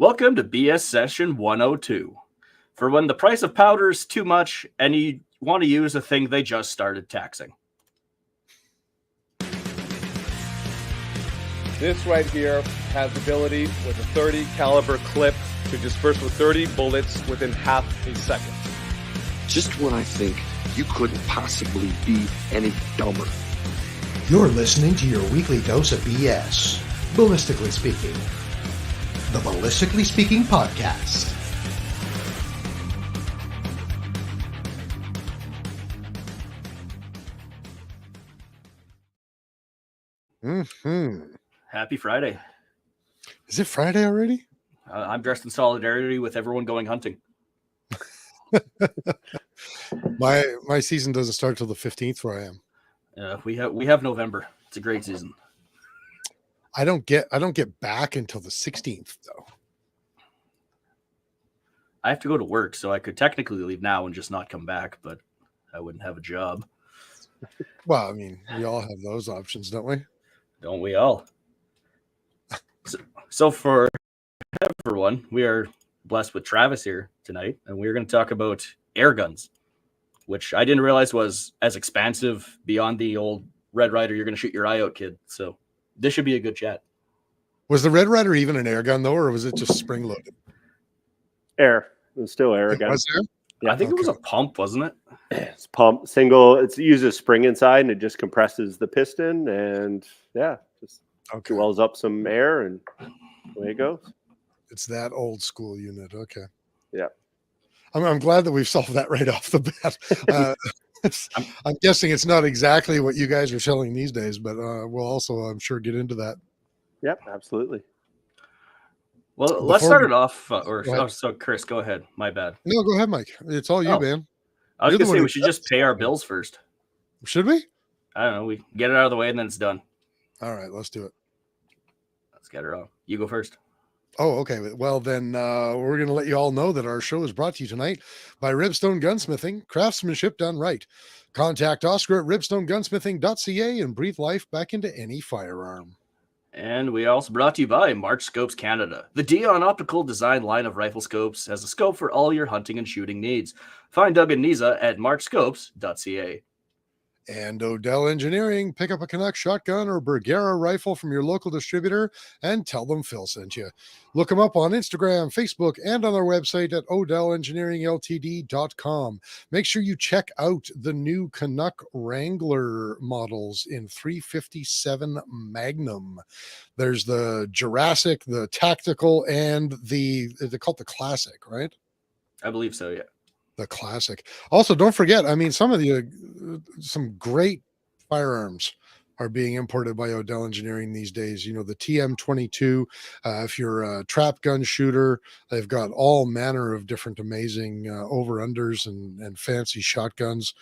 Welcome to BS Session 102. For when the price of powder is too much and you want to use a thing they just started taxing. This right here has the ability with a 30 caliber clip to disperse with 30 bullets within half a second. Just when I think you couldn't possibly be any dumber. You're listening to your weekly dose of BS, ballistically speaking. The Ballistically Speaking Podcast. Happy Friday. Is it Friday already? I'm dressed in solidarity with everyone going hunting. My season doesn't start till the 15th where I am. We have November. It's a great season. I don't get back until the 16th though. I have to go to work, so I could technically leave now and just not come back, but I wouldn't have a job. Well, I mean, we all have those options, don't we? Don't we all? So for everyone, we are blessed with Travis here tonight, and we're going to talk about air guns, which I didn't realize was as expansive beyond the old Red Ryder, you're going to shoot your eye out kid. So this should be a good chat. Was the Red Ryder even an air gun though, or was it just spring loaded? Air. It's still air again. Was there? Yeah, I think it was a pump, wasn't it? It's pump single. It uses spring inside and it just compresses the piston and just wells up some air and away it goes. It's that old school unit. Okay. Yeah. I'm glad that we've solved that right off the bat. I'm guessing it's not exactly what you guys are selling these days, but we'll also, I'm sure, get into that. Yep, absolutely. Well, let's start it off. So Chris, go ahead. My bad. No, go ahead, Mike. It's all you, man. I was going to say we should just pay our bills first. Should we? I don't know. We get it out of the way and then it's done. All right, let's do it. Let's get her on. You go first. Oh, okay. Well, then we're going to let you all know that our show is brought to you tonight by Ribstone Gunsmithing, craftsmanship done right. Contact Oscar at ribstonegunsmithing.ca and breathe life back into any firearm. And we also brought to you by March Scopes Canada, the Dion optical design line of rifle scopes as a scope for all your hunting and shooting needs. Find Doug and Niza at marchscopes.ca. And Odell Engineering, pick up a Canuck shotgun or Bergera rifle from your local distributor and tell them Phil sent you. Look them up on Instagram, Facebook, and on their website at odellengineeringltd.com. Make sure you check out the new Canuck Wrangler models in 357 Magnum. There's the Jurassic, the Tactical, and they call it the Classic, right? I believe so, yeah. The Classic. Also, don't forget, I mean, some great firearms are being imported by Odell Engineering these days. You know, the TM22, if you're a trap gun shooter, they've got all manner of different amazing over-unders and fancy shotguns.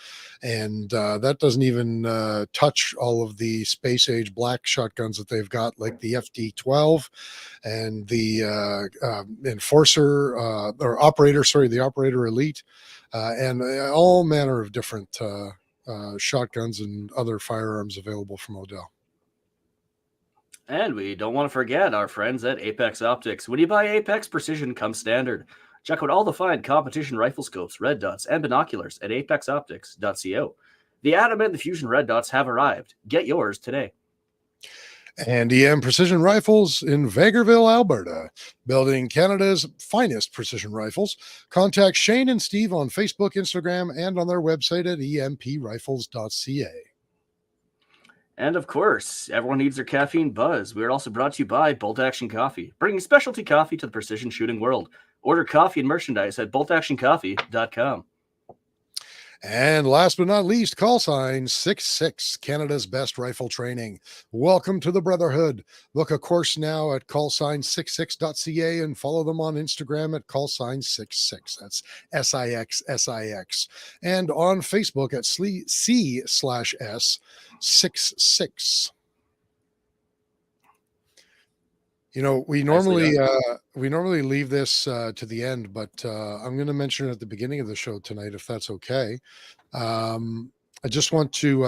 And that doesn't even touch all of the space age black shotguns that they've got, like the FD12 and the Enforcer or Operator, the Operator Elite, and all manner of different shotguns and other firearms available from Odell. And we don't want to forget our friends at Apex Optics. When you buy Apex, precision comes standard. Check out all the fine competition rifle scopes, red dots, and binoculars at apexoptics.co. The Atom and the Fusion red dots have arrived. Get yours today. And EM Precision Rifles in Vegreville, Alberta, building Canada's finest precision rifles. Contact Shane and Steve on Facebook, Instagram, and on their website at emprifles.ca. And of course, everyone needs their caffeine buzz. We are also brought to you by Bolt Action Coffee, bringing specialty coffee to the precision shooting world. Order coffee and merchandise at boltactioncoffee.com. And last but not least, call sign 66, Canada's best rifle training. Welcome to the Brotherhood. Book a course now at callsign66.ca and follow them on Instagram at callsign66. That's SIX. And on Facebook at C/S66. You know, we normally leave this to the end, but I'm going to mention it at the beginning of the show tonight, if that's okay. I just want to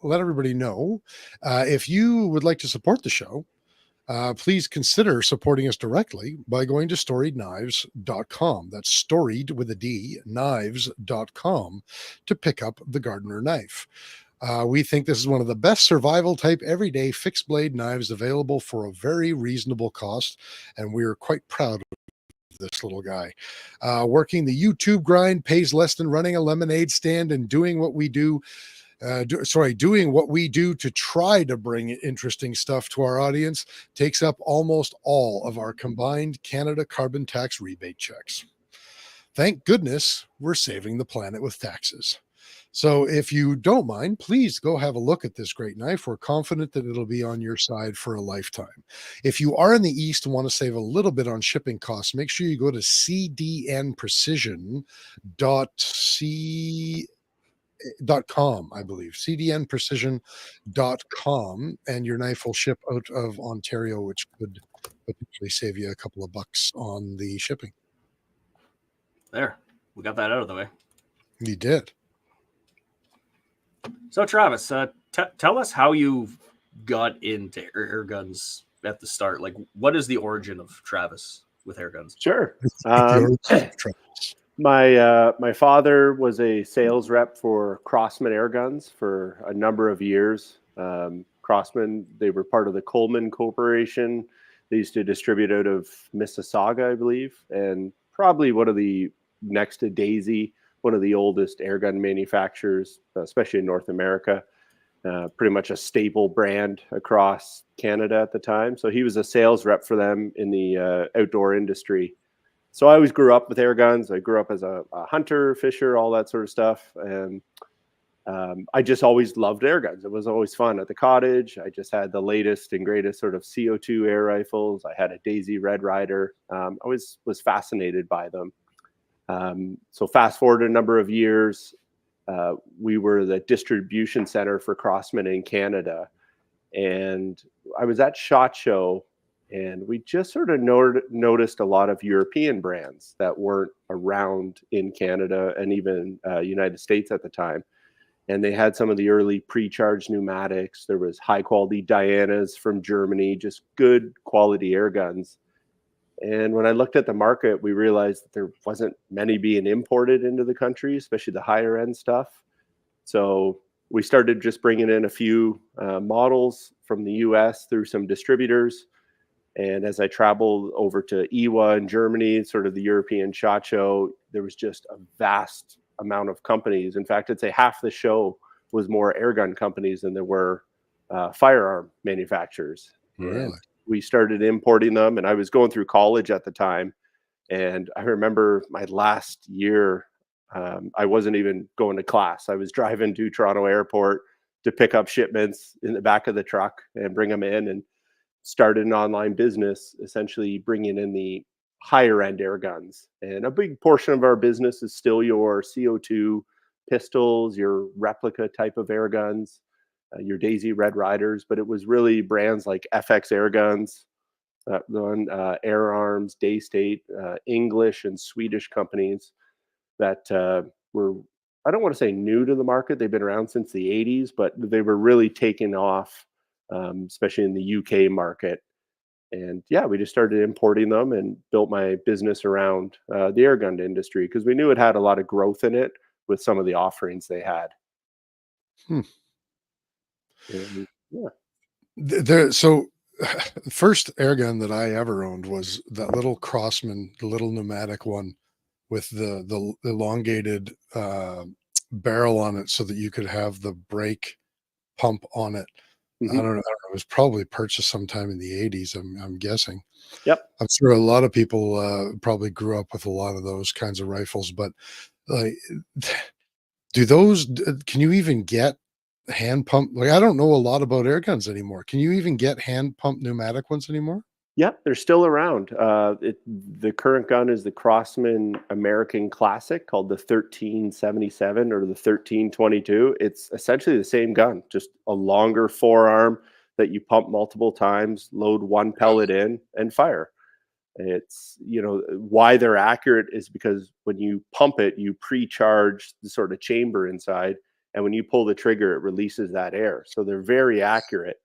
let everybody know if you would like to support the show please consider supporting us directly by going to storiedknives.com. That's storied with a D, knives.com to pick up the Gardner knife. We think this is one of the best survival type everyday fixed blade knives available for a very reasonable cost, and we are quite proud of this little guy. Working the YouTube grind pays less than running a lemonade stand, and doing what we do. Doing what we do to try to bring interesting stuff to our audience takes up almost all of our combined Canada carbon tax rebate checks. Thank goodness we're saving the planet with taxes. So if you don't mind, please go have a look at this great knife. We're confident that it'll be on your side for a lifetime. If you are in the East and want to save a little bit on shipping costs, make sure you go to cdnprecision.com, I believe, cdnprecision.com, and your knife will ship out of Ontario, which could potentially save you a couple of bucks on the shipping. There, we got that out of the way. You did. So, Travis, tell us how you got into air guns at the start. Like, what is the origin of Travis with air guns? Sure. My father was a sales rep for Crossman Airguns for a number of years. Crossman, they were part of the Coleman Corporation. They used to distribute out of Mississauga, I believe, and probably one of the next to Daisy, one of the oldest airgun manufacturers, especially in North America. Pretty much a staple brand across Canada at the time. So he was a sales rep for them in the outdoor industry. So I always grew up with air guns. I grew up as a hunter, fisher, all that sort of stuff. And I just always loved air guns. It was always fun at the cottage. I just had the latest and greatest sort of CO2 air rifles. I had a Daisy Red Ryder. I always was fascinated by them. So fast forward a number of years, we were the distribution center for Crossman in Canada. And I was at SHOT Show, and we just sort of noticed a lot of European brands that weren't around in Canada and even United States at the time. And they had some of the early pre-charged pneumatics. There was high quality Dianas from Germany, just good quality air guns. And when I looked at the market, we realized that there wasn't many being imported into the country, especially the higher end stuff. So we started just bringing in a few models from the US through some distributors. And as I traveled over to IWA in Germany, sort of the European SHOT Show, there was just a vast amount of companies. In fact, I'd say half the show was more airgun companies than there were firearm manufacturers. Really? And we started importing them, and I was going through college at the time. And I remember my last year, I wasn't even going to class. I was driving to Toronto Airport to pick up shipments in the back of the truck and bring them in, and started an online business, essentially bringing in the higher end air guns. And a big portion of our business is still your CO2 pistols, your replica type of air guns, your Daisy Red Riders, but it was really brands like FX Air Guns, Air Arms, Day State, English and Swedish companies that were, I don't want to say new to the market. They've been around since the 80s, but they were really taking off, especially in the UK market. And yeah, we just started importing them and built my business around the airgun industry because we knew it had a lot of growth in it with some of the offerings they had. And, yeah. So the first airgun that I ever owned was that little Crossman, the little pneumatic one with the elongated barrel on it so that you could have the brake pump on it. I don't know. It was probably purchased sometime in the 80s, I'm guessing. Yep. I'm sure a lot of people probably grew up with a lot of those kinds of rifles, but like, can you even get hand pump? Like, I don't know a lot about air guns anymore. Can you even get hand pump pneumatic ones anymore? Yeah, they're still around. The current gun is the Crossman American Classic called the 1377 or the 1322. It's essentially the same gun, just a longer forearm that you pump multiple times, load one pellet in, and fire. It's, why they're accurate is because when you pump it, you pre-charge the sort of chamber inside, and when you pull the trigger, it releases that air. So they're very accurate.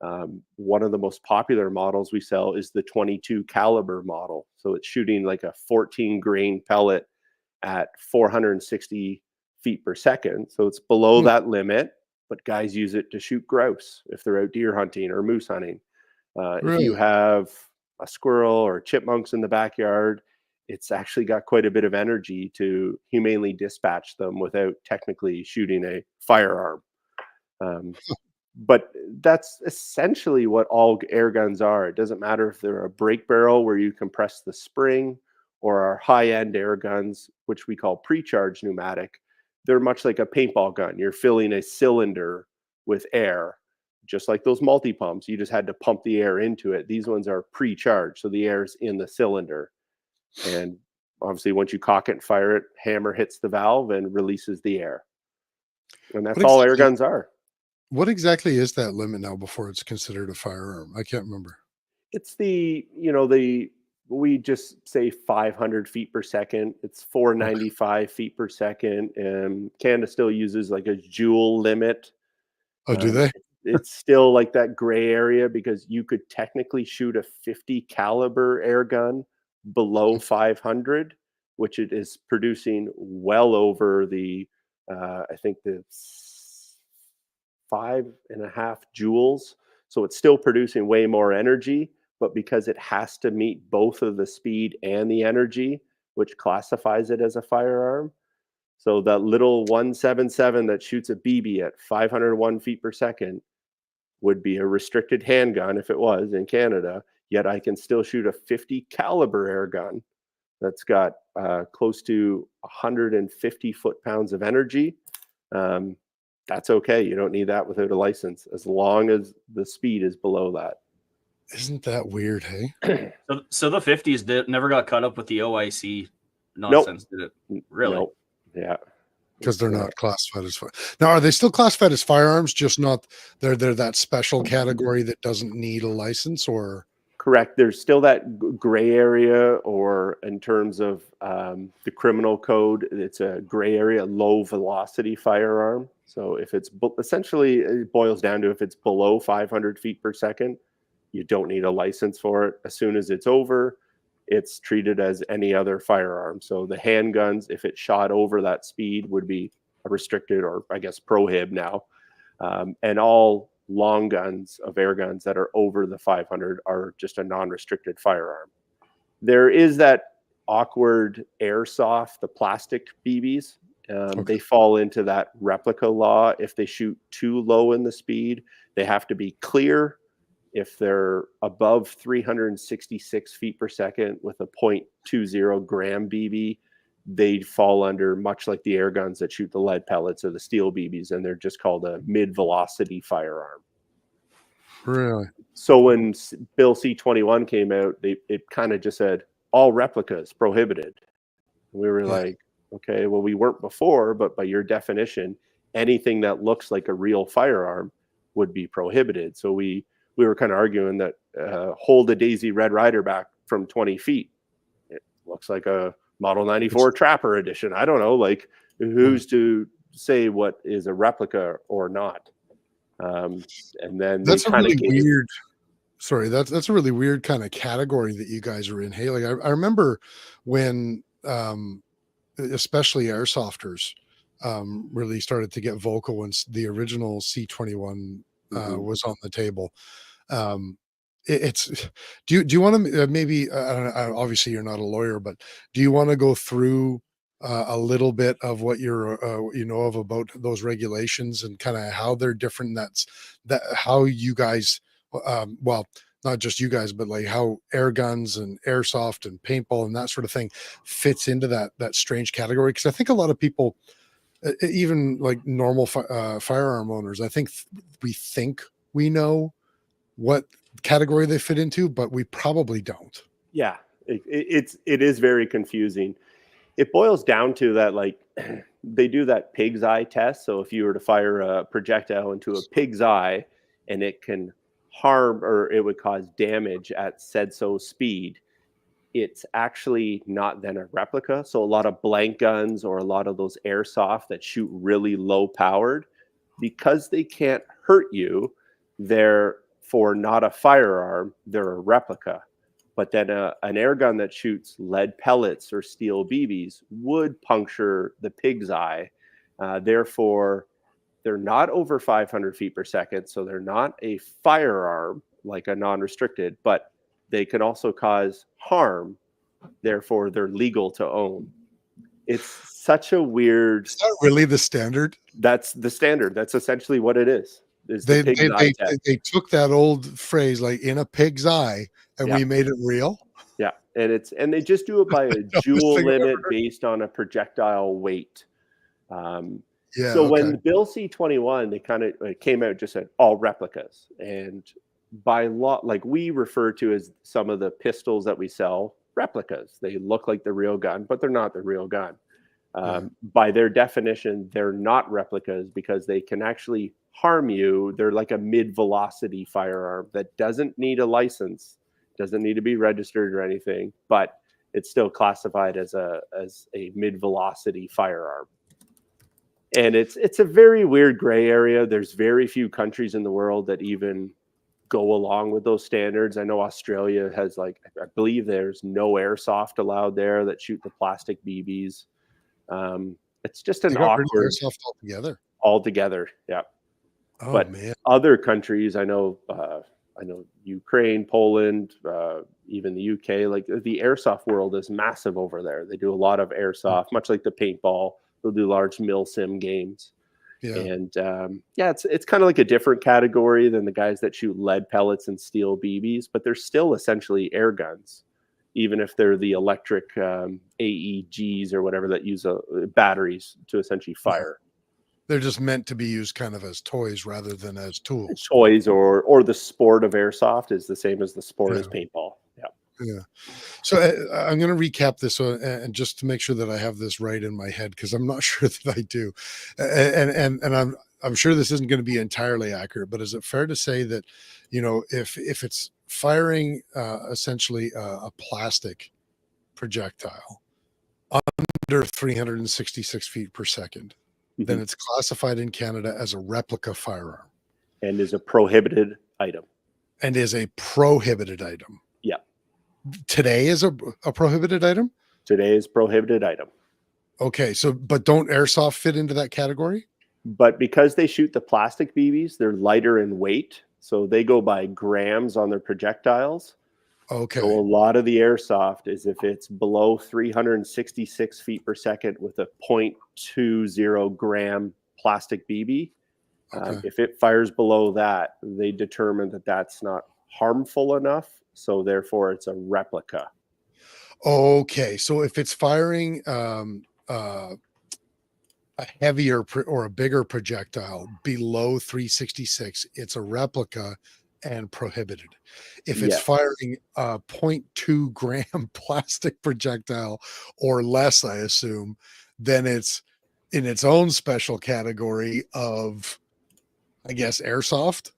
One of the most popular models we sell is the 22 caliber model. So it's shooting like a 14 grain pellet at 460 feet per second. So it's below that limit, but guys use it to shoot grouse if they're out deer hunting or moose hunting. If you Really? have a squirrel or chipmunks in the backyard, it's actually got quite a bit of energy to humanely dispatch them without technically shooting a firearm. But that's essentially what all air guns are. It doesn't matter if they're a brake barrel where you compress the spring, or our high-end air guns, which we call pre-charged pneumatic. They're much like a paintball gun. You're filling a cylinder with air, just like those multi-pumps. You just had to pump the air into it. These ones are pre-charged, so the air's in the cylinder. And obviously, once you cock it and fire it, hammer hits the valve and releases the air. And that's all air guns are. What exactly is that limit now before it's considered a firearm? I can't remember. It's we just say 500 feet per second. It's 495 feet per second. And Canada still uses like a joule limit. Oh, do they? It's still like that gray area because you could technically shoot a 50 caliber air gun below 500, which it is producing well over the, I think the 5.5 joules. So it's still producing way more energy, but because it has to meet both of the speed and the energy, which classifies it as a firearm. So that little 177 that shoots a BB at 501 feet per second would be a restricted handgun if it was in Canada, yet I can still shoot a 50 caliber air gun that's got close to 150 foot-pounds of energy. That's okay. You don't need that without a license, as long as the speed is below that. Isn't that weird, hey? So the 50s never got caught up with the OIC nonsense, did it? Really? Nope. Yeah. Because they're not classified as now. Are they still classified as firearms? Just not they're that special category that doesn't need a license, or correct. There's still that gray area, or in terms of the criminal code, it's a gray area, low velocity firearm. So if it's essentially, it boils down to if it's below 500 feet per second, you don't need a license for it. As soon as it's over, it's treated as any other firearm. So the handguns, if it shot over that speed, would be restricted, or I guess prohib now. And all long guns of air guns that are over the 500 are just a non-restricted firearm. There is that awkward airsoft, the plastic BBs. They fall into that replica law. If they shoot too low in the speed, they have to be clear. If they're above 366 feet per second with a 0.20 gram BB, they fall under, much like the air guns that shoot the lead pellets or the steel BBs, and they're just called a mid-velocity firearm. really? So when Bill C-21 came out, it kind of just said, all replicas prohibited. And we were like, okay, well, we weren't before, but by your definition, anything that looks like a real firearm would be prohibited. So we were kind of arguing that hold a Daisy Red Ryder back from 20 feet. It looks like a Model 94 Trapper edition. I don't know, like, who's to say what is a replica or not? And then That's a really weird. Sorry, that's a really weird kind of category that you guys are in. Hey, like I remember when, especially airsofters, really started to get vocal when the original C-21 was on the table. It's do you want to maybe I don't know, obviously you're not a lawyer, but do you want to go through a little bit of what you're of about those regulations and kind of how they're different? That how you guys, well, not just you guys, but like how air guns and airsoft and paintball and that sort of thing fits into that strange category. Because I think a lot of people, even like normal firearm owners, I think we think we know what category they fit into, but we probably don't. Yeah, it is very confusing. It boils down to that, like, they do that pig's eye test. So if you were to fire a projectile into a pig's eye and it can harm, or it would cause damage at said so speed, it's actually not then a replica. So a lot of blank guns or a lot of those airsoft that shoot really low powered, because they can't hurt you, they're therefore not a firearm, they're a replica. But then an air gun that shoots lead pellets or steel BBs would puncture the pig's eye. Therefore, they're not over 500 feet per second, so they're not a firearm like a non-restricted, but they can also cause harm. Therefore, they're legal to own. It's such a weird. Is that really the standard? That's the standard. That's essentially what it is. They took that old phrase, like in a pig's eye, and we made it real. Yeah, and they just do it by a jewel limit based on a projectile weight. So when Bill C-21, they kind of came out and just said all replicas, and by law, like we refer to as some of the pistols that we sell replicas. They look like the real gun, but they're not the real gun. By their definition, they're not replicas because they can actually harm you. They're like a mid-velocity firearm that doesn't need a license, doesn't need to be registered or anything, but it's still classified as a mid-velocity firearm. And it's a very weird gray area. There's very few countries in the world that even go along with those standards. I know Australia has, like, I believe there's no airsoft allowed there that shoot the plastic BBs. It's just an awkward airsoft altogether. Yeah. Oh, but man. Other countries, I know Ukraine, Poland, even the UK, like the airsoft world is massive over there. They do a lot of airsoft, much like the paintball. They'll do large mil-sim games. Yeah. And it's kind of like a different category than the guys that shoot lead pellets and steel BBs, but they're still essentially air guns, even if they're the electric AEGs or whatever that use batteries to essentially fire. They're just meant to be used kind of as toys rather than as tools. Toys or the sport of airsoft is the same as the sport as paintball. Yeah. Yeah. So I'm going to recap this and just to make sure that I have this right in my head, because I'm not sure that I do. And I'm sure this isn't going to be entirely accurate, but is it fair to say that, if it's firing essentially a plastic projectile under 366 feet per second, then it's classified in Canada as a replica firearm. And is a prohibited item. Yeah. Today is a prohibited item? Today is prohibited item. Okay, but don't airsoft fit into that category? But because they shoot the plastic BBs, they're lighter in weight. So they go by grams on their projectiles. Okay. So a lot of the airsoft is if it's below 366 feet per second with a 0.20 gram plastic BB. If it fires below that, they determine that that's not harmful enough. So therefore, it's a replica. Okay. So if it's firing a heavier or a bigger projectile below 366, it's a replica and prohibited. If it's firing a 0.2 gram plastic projectile or less, I assume, then it's in its own special category of, I guess, airsoft.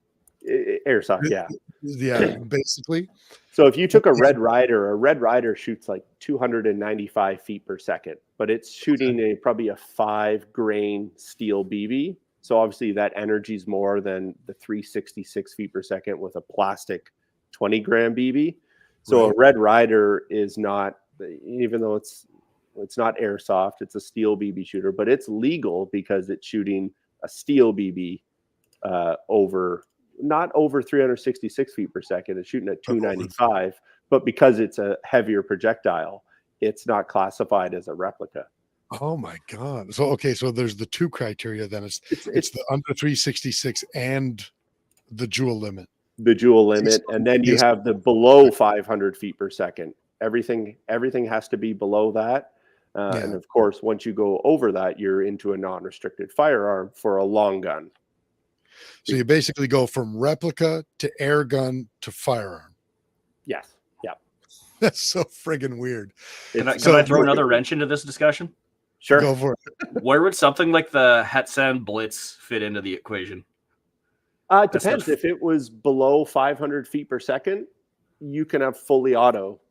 Airsoft, yeah. Yeah, basically. So if you took a Red Ryder shoots like 295 feet per second, but it's shooting probably a 5 grain steel BB. So obviously that energy is more than the 366 feet per second with a plastic 20 gram BB. So a Red Ryder is not, even though it's not airsoft, it's a steel BB shooter, but it's legal because it's shooting a steel BB not over 366 feet per second. It's shooting at 295, but because it's a heavier projectile, it's not classified as a replica. Oh my God. So there's the two criteria then. It's the under 366 and the jewel limit. And then you have the below 500 feet per second. Everything has to be below that. And of course, once you go over that, you're into a non-restricted firearm for a long gun. So you basically go from replica to air gun to firearm. Yes. Yeah. That's so friggin' weird. Can I throw another wrench into this discussion? Sure. Go for it. Where would something like the Hetsan Blitz fit into the equation? It depends. If it was below 500 feet per second, you can have fully auto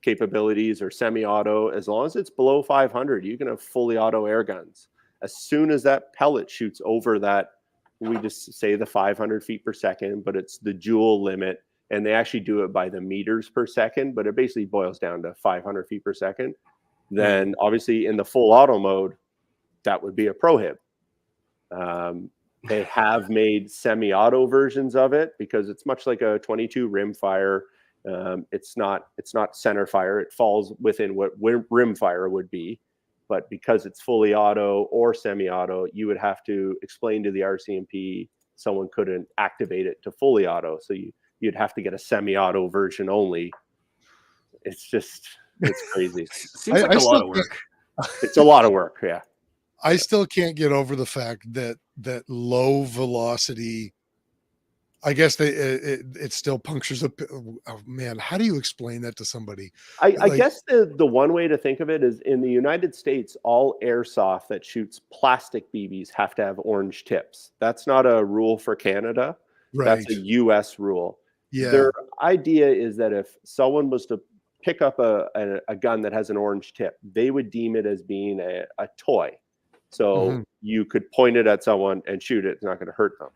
capabilities or semi-auto. As long as it's below 500, you can have fully auto air guns. As soon as that pellet shoots over that we just say the 500 feet per second, but it's the joule limit. And they actually do it by the meters per second, but it basically boils down to 500 feet per second. Then obviously in the full auto mode, that would be a prohib. They have made semi-auto versions of it because it's much like a 22 rim fire. It's not center fire. It falls within what rim fire would be. But because it's fully auto or semi-auto, you would have to explain to the RCMP someone couldn't activate it to fully auto. So you'd have to get a semi-auto version only. It's crazy. Seems like a lot of work. It's a lot of work. Yeah. I still can't get over the fact that low velocity, I guess it still punctures a. Oh man, how do you explain that to somebody? I guess the one way to think of it is in the United States, all airsoft that shoots plastic BBs have to have orange tips. That's not a rule for Canada. Right. That's a US rule. Yeah. Their idea is that if someone was to pick up a gun that has an orange tip, they would deem it as being a toy. So you could point it at someone and shoot it. It's not going to hurt them.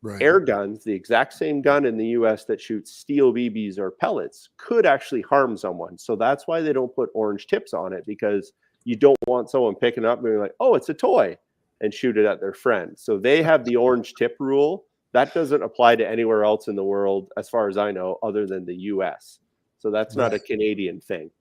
Right. Air guns, the exact same gun in the US that shoots steel BBs or pellets, could actually harm someone. So that's why they don't put orange tips on it, because you don't want someone picking up and being like, oh, it's a toy, and shoot it at their friend. So they have the orange tip rule. That doesn't apply to anywhere else in the world, as far as I know, other than the US. So that's not a Canadian thing.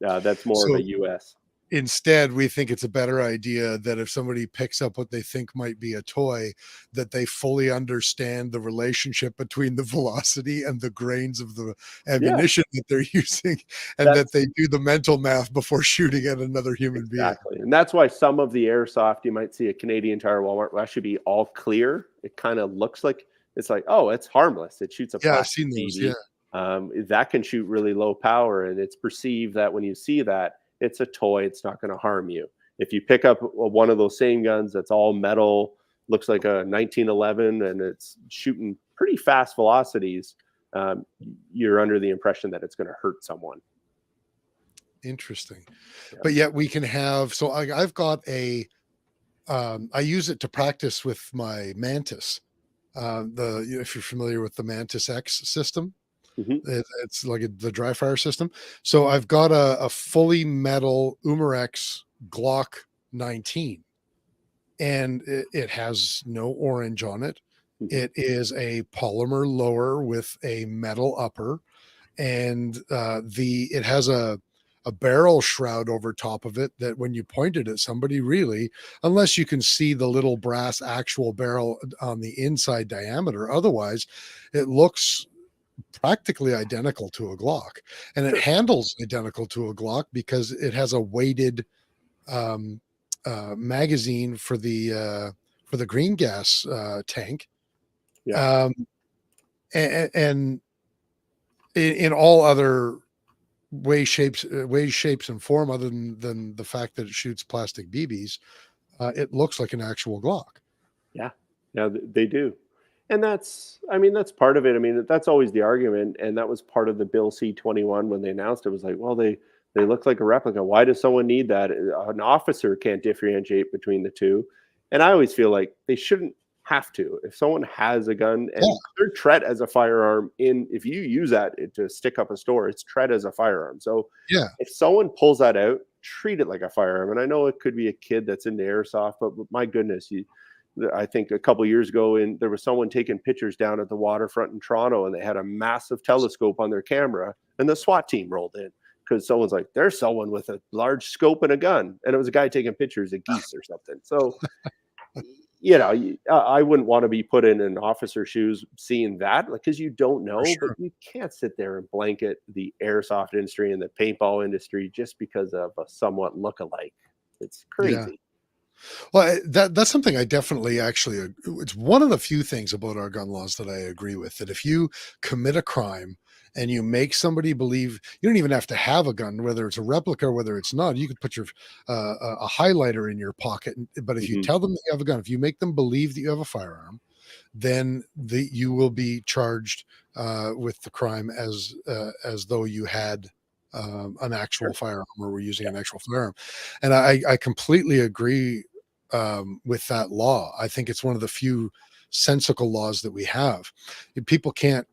That's more of a US. Instead, we think it's a better idea that if somebody picks up what they think might be a toy, that they fully understand the relationship between the velocity and the grains of the ammunition that they're using, and that they do the mental math before shooting at another human being. Exactly. And that's why some of the airsoft, you might see a Canadian Tire Walmart, will actually be all clear. It kind of looks like, it's like, oh, it's harmless. It shoots a plastic I've seen those, BB. That can shoot really low power, and it's perceived that when you see that, it's a toy. It's not going to harm you. If you pick up one of those same guns that's all metal, looks like a 1911, and it's shooting pretty fast velocities, you're under the impression that it's going to hurt someone. Interesting. But yet we can have, so I've got I use it to practice with my Mantis. If you're familiar with the Mantis X system, it's like the dry fire system. So I've got a fully metal Umarex Glock 19, and it has no orange on it. It is a polymer lower with a metal upper, and it has a barrel shroud over top of it that when you point it at somebody, really, unless you can see the little brass actual barrel on the inside diameter, otherwise it looks practically identical to a Glock, and it handles identical to a Glock because it has a weighted magazine for the green gas tank. And in all other ways, shapes and form, other than the fact that it shoots plastic BBs, it looks like an actual Glock. Yeah, they do. And that's part of it. I mean, that's always the argument. And that was part of the Bill C-21 when they announced it. Was like, well, they look like a replica. Why does someone need that? An officer can't differentiate between the two. And I always feel like they shouldn't have to. If someone has a gun and they're treat as a firearm, if you use that to stick up a store, it's treat as a firearm. So if someone pulls that out, treat it like a firearm. And I know it could be a kid that's into airsoft, but my goodness, I think a couple of years ago, there was someone taking pictures down at the waterfront in Toronto, and they had a massive telescope on their camera, and the SWAT team rolled in because someone's like, there's someone with a large scope and a gun. And it was a guy taking pictures of geese or something. So, I wouldn't want to be put in an officer's shoes seeing that, because you don't know, but you can't sit there and blanket the airsoft industry and the paintball industry just because of a somewhat look-alike. It's crazy. Yeah. Well, that's something I definitely it's one of the few things about our gun laws that I agree with, that if you commit a crime and you make somebody believe, you don't even have to have a gun, whether it's a replica or whether it's not. You could put a highlighter in your pocket, but if you tell them that you have a gun, if you make them believe that you have a firearm, then you will be charged with the crime as though you had an actual firearm or were using an actual firearm. And I completely agree with that law. I think it's one of the few sensical laws that we have. People can't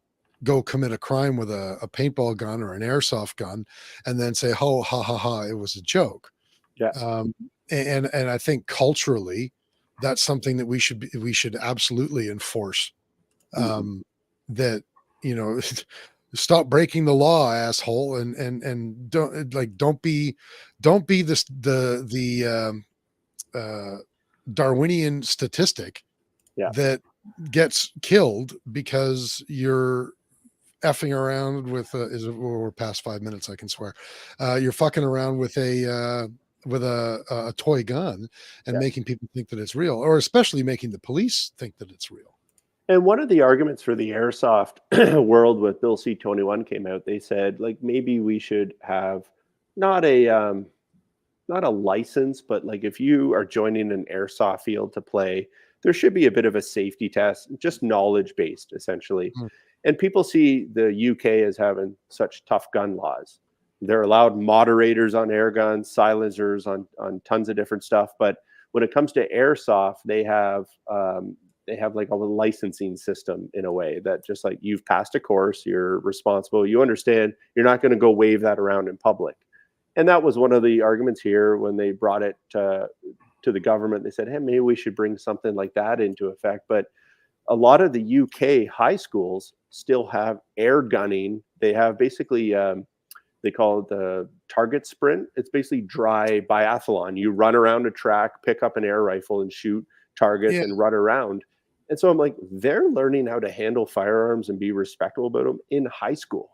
go commit a crime with a paintball gun or an airsoft gun and then say, "Oh, ha ha ha, it was a joke." Yeah. And I think culturally, that's something that we should absolutely enforce. That, you know, stop breaking the law, asshole, and don't be this the Darwinian statistic Yeah. that gets killed because you're effing around with we're past 5 minutes, I can swear. You're fucking around with a toy gun and Yeah. making people think that it's real, or especially making the police think that it's real. And one of the arguments for the airsoft world with Bill C-21 came out, they said, like, maybe we should have not a license, but like if you are joining an airsoft field to play, there should be a bit of a safety test, just knowledge based, essentially. Mm. And people see the UK as having such tough gun laws. They're allowed moderators on air guns, silencers on tons of different stuff. But when it comes to airsoft, they have like a licensing system in a way that just like you've passed a course, you're responsible, you understand, you're not going to go wave that around in public. And that was one of the arguments here when they brought it to the government. They said, hey, maybe we should bring something like that into effect. But a lot of the UK high schools still have air gunning. They have basically, they call it the target sprint. It's basically dry biathlon. You run around a track, pick up an air rifle and shoot targets and run around. And so I'm like, they're learning how to handle firearms and be respectful about them in high school.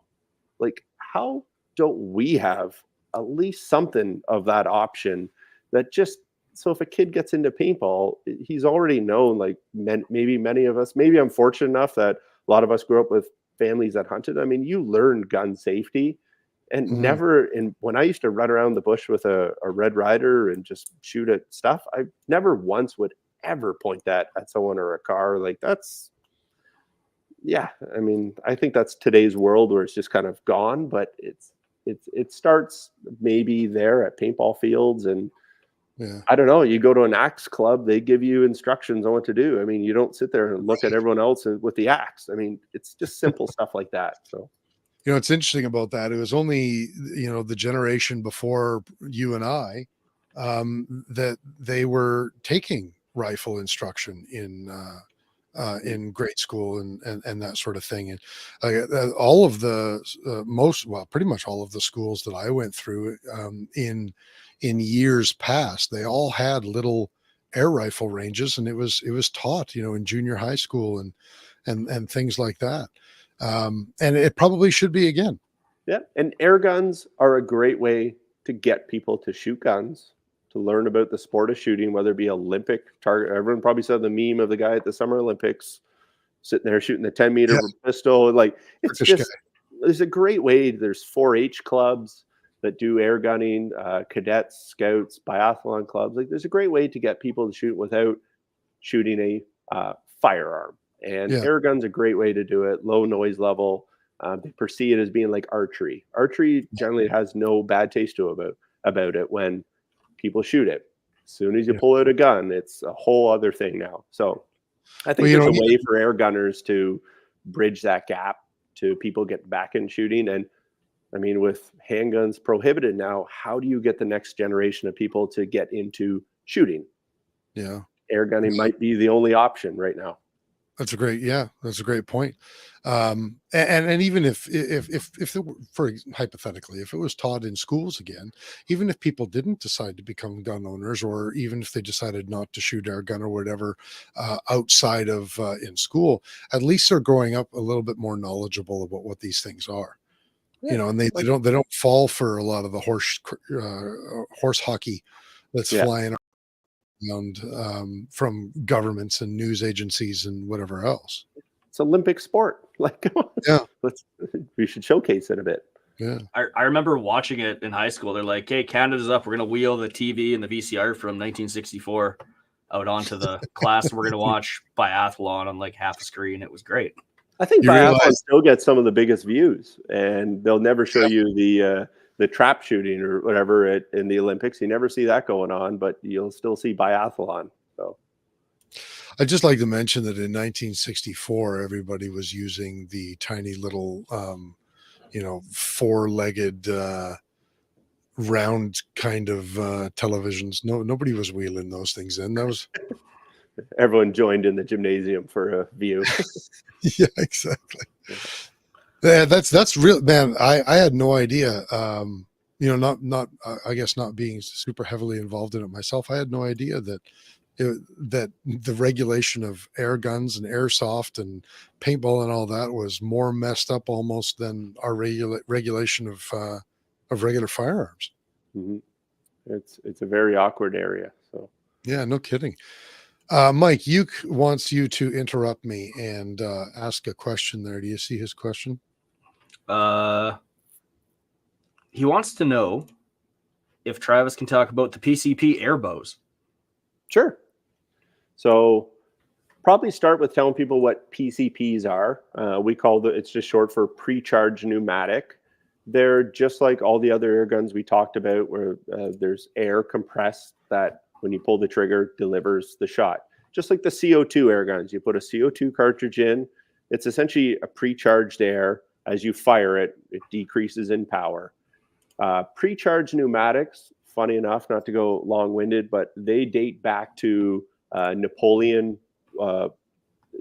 Like, how don't we have at least something of that option that just, so if a kid gets into paintball, he's already known, like maybe many of us, maybe I'm fortunate enough that a lot of us grew up with families that hunted. I mean, you learn gun safety and when I used to run around the bush with a Red Ryder and just shoot at stuff, I never once would ever point that at someone or a car. Like that's, yeah. I mean, I think that's today's world where it's just kind of gone, but it starts maybe there at paintball fields. And I don't know, you go to an axe club, they give you instructions on what to do. I mean, you don't sit there and look at everyone else with the axe. I mean, it's just simple stuff like that. So, you know, it's interesting about that. It was only, you know, the generation before you and I that they were taking rifle instruction in grade school and that sort of thing. And all of the pretty much all of the schools that I went through in years past, they all had little air rifle ranges, and it was taught, you know, in junior high school and things like that. And it probably should be again. Yeah. And air guns are a great way to get people to shoot guns, to learn about the sport of shooting, whether it be Olympic target. Everyone probably saw the meme of the guy at the Summer Olympics sitting there shooting the 10-meter pistol. Like, it's just, there's a great way. There's 4-H clubs that do air gunning, cadets, scouts, biathlon clubs. Like, there's a great way to get people to shoot without shooting a firearm. And air gun's a great way to do it. Low noise level. They perceive it as being like archery. Archery generally has no bad taste to about it when people shoot it. As soon as you pull out a gun, it's a whole other thing now. So I think there's a way for air gunners to bridge that gap to people get back in shooting. And I mean, with handguns prohibited now, how do you get the next generation of people to get into shooting? Yeah. Air gunning might be the only option right now. That's a great point. And even if it were, for hypothetically, if it was taught in schools again, even if people didn't decide to become gun owners, or even if they decided not to shoot air gun or whatever outside of in school, at least they're growing up a little bit more knowledgeable about what these things are. You know, and they don't fall for a lot of the horse hockey that's flying around from governments and news agencies and whatever else. It's Olympic sport. Like, come on. We should showcase it a bit. Yeah. I remember watching it in high school. They're like, hey, Canada's up. We're going to wheel the TV and the VCR from 1964 out onto the class. We're going to watch biathlon on like half a screen. It was great. I think biathlon still gets some of the biggest views, and they'll never show you the trap shooting or whatever in the Olympics. You never see that going on, but you'll still see biathlon. I'd just like to mention that in 1964, everybody was using the tiny little, four-legged, round kind of televisions. Nobody was wheeling those things in. That was, Everyone joined in the gymnasium for a view. yeah, exactly. Yeah, that's real, man. I had no idea. Not I guess not being super heavily involved in it myself, I had no idea that that the regulation of air guns and airsoft and paintball and all that was more messed up almost than our regulation of regular firearms. Mhm. It's a very awkward area. So Yeah, no kidding. Mike, wants you to interrupt me and ask a question there. Do you see his question? He wants to know if Travis can talk about the PCP air bows. sure. So probably start with telling people what PCPs are. We call it's just short for pre-charged pneumatic. They're just like all the other air guns we talked about, where there's air compressed that when you pull the trigger delivers the shot. Just like the CO2 air guns, you put a CO2 cartridge in. It's essentially a pre-charged air. As you fire it, it decreases in power. Pre-charged pneumatics, funny enough, not to go long-winded, but they date back to Napoleon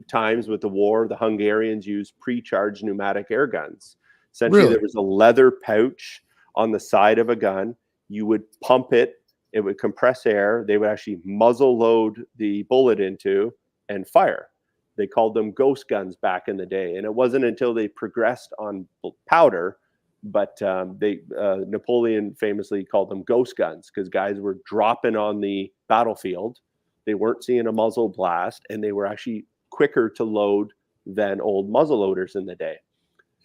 times with the war. The Hungarians used pre-charged pneumatic air guns. Essentially, Really? there was a leather pouch on the side of a gun. You would pump it. It would compress air. They would actually muzzle load the bullet into and fire. They called them ghost guns back in the day. And it wasn't until they progressed on powder, but Napoleon famously called them ghost guns because guys were dropping on the battlefield. They weren't seeing a muzzle blast, and they were actually quicker to load than old muzzle loaders in the day.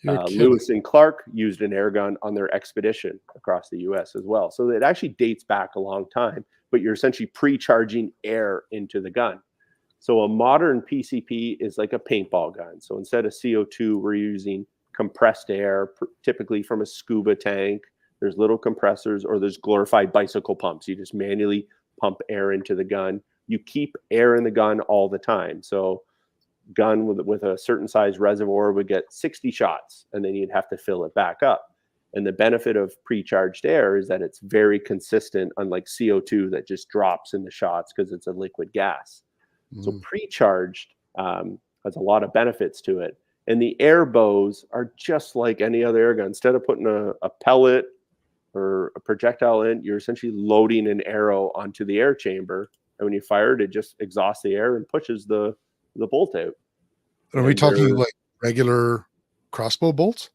Lewis and Clark used an air gun on their expedition across the U.S. as well. So it actually dates back a long time, but you're essentially pre-charging air into the gun. So a modern PCP is like a paintball gun. So instead of CO2, we're using compressed air, typically from a scuba tank. There's little compressors, or there's glorified bicycle pumps. You just manually pump air into the gun. You keep air in the gun all the time. So gun with a certain size reservoir would get 60 shots, and then you'd have to fill it back up. And the benefit of pre-charged air is that it's very consistent, unlike CO2 that just drops in the shots because it's a liquid gas. So pre-charged has a lot of benefits to it. And the air bows are just like any other air gun. Instead of putting a pellet or a projectile in, you're essentially loading an arrow onto the air chamber. And when you fire it, it just exhausts the air and pushes the bolt out. Are we talking like regular crossbow bolts?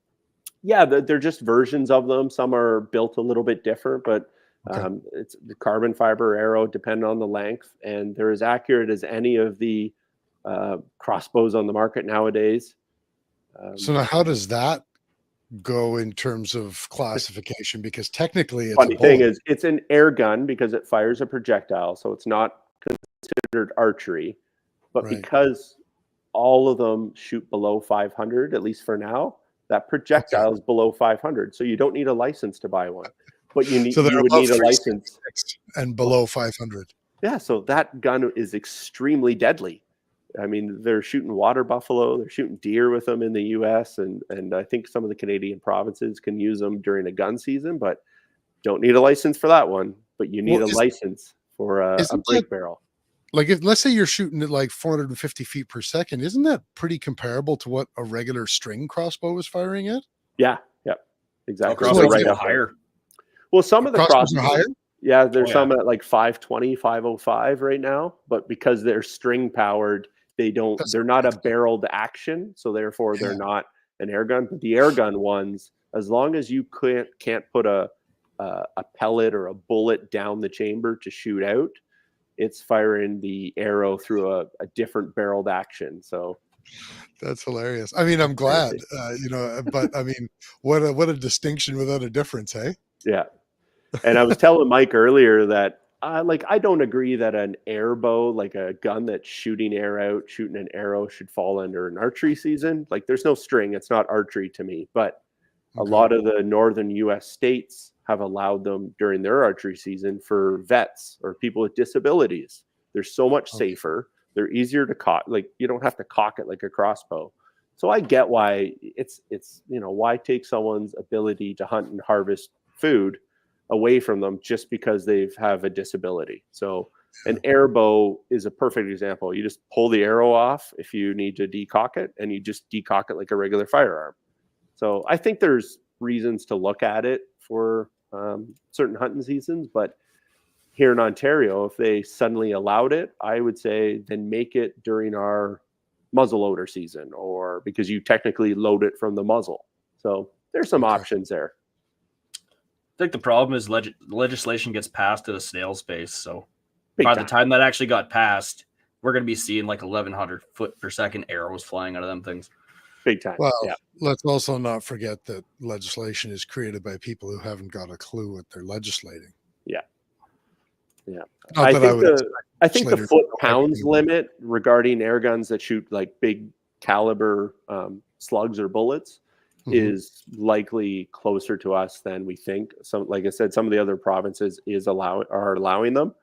Yeah, they're just versions of them. Some are built a little bit different, but it's the carbon fiber arrow, depending on the length, and they're as accurate as any of the crossbows on the market nowadays. So now, how does that go in terms of classification? Because technically, it's funny a bullet. thing is, it's an air gun because it fires a projectile, so it's not considered archery. But Right. because all of them shoot below 500, at least for now, that projectile is below 500, so you don't need a license to buy one. But you would need a license and below 500. Yeah, so that gun is extremely deadly. I mean, they're shooting water buffalo, they're shooting deer with them in the U.S., and I think some of the Canadian provinces can use them during a gun season, but don't need a license for that one. But you need a license for a break barrel. Like, let's say you're shooting at like 450 feet per second, isn't that pretty comparable to what a regular string crossbow is firing at? Yeah, exactly. Crossbows right go up there. higher. Well, some of the Crossbows are higher. Yeah, there's some at like 520, 505 right now, but because they're string powered, they're not a barreled action, so therefore they're not an air gun. But the air gun ones, as long as you can't put a pellet or a bullet down the chamber to shoot out, it's firing the arrow through a different barreled action. So that's hilarious. I mean, I'm glad, but I mean, what a distinction without a difference, hey? Yeah. And I was telling Mike earlier that I don't agree that an air bow, like a gun that's shooting air out, shooting an arrow, should fall under an archery season. Like, there's no string. It's not archery to me. But a lot of the northern U.S. states have allowed them during their archery season for vets or people with disabilities. They're so much safer. They're easier to cock. Like, you don't have to cock it like a crossbow. So I get why it's why take someone's ability to hunt and harvest food away from them just because they have a disability. So an air bow is a perfect example. You just pull the arrow off if you need to decock it, and you just decock it like a regular firearm. So I think there's reasons to look at it for certain hunting seasons, but here in Ontario, if they suddenly allowed it, I would say then make it during our muzzleloader season, or because you technically load it from the muzzle. So there's some options there. I think the problem is legislation gets passed at a snail's pace. So Big by time. the time that actually got passed, we're going to be seeing like 1,100 foot per second arrows flying out of them things. Big time. Well, yeah. Let's also not forget that legislation is created by people who haven't got a clue what they're legislating. Yeah. Yeah. Not that I think the foot pounds limit regarding air guns that shoot like big caliber slugs or bullets is likely closer to us than we think. So, like I said, some of the other provinces are allowing them.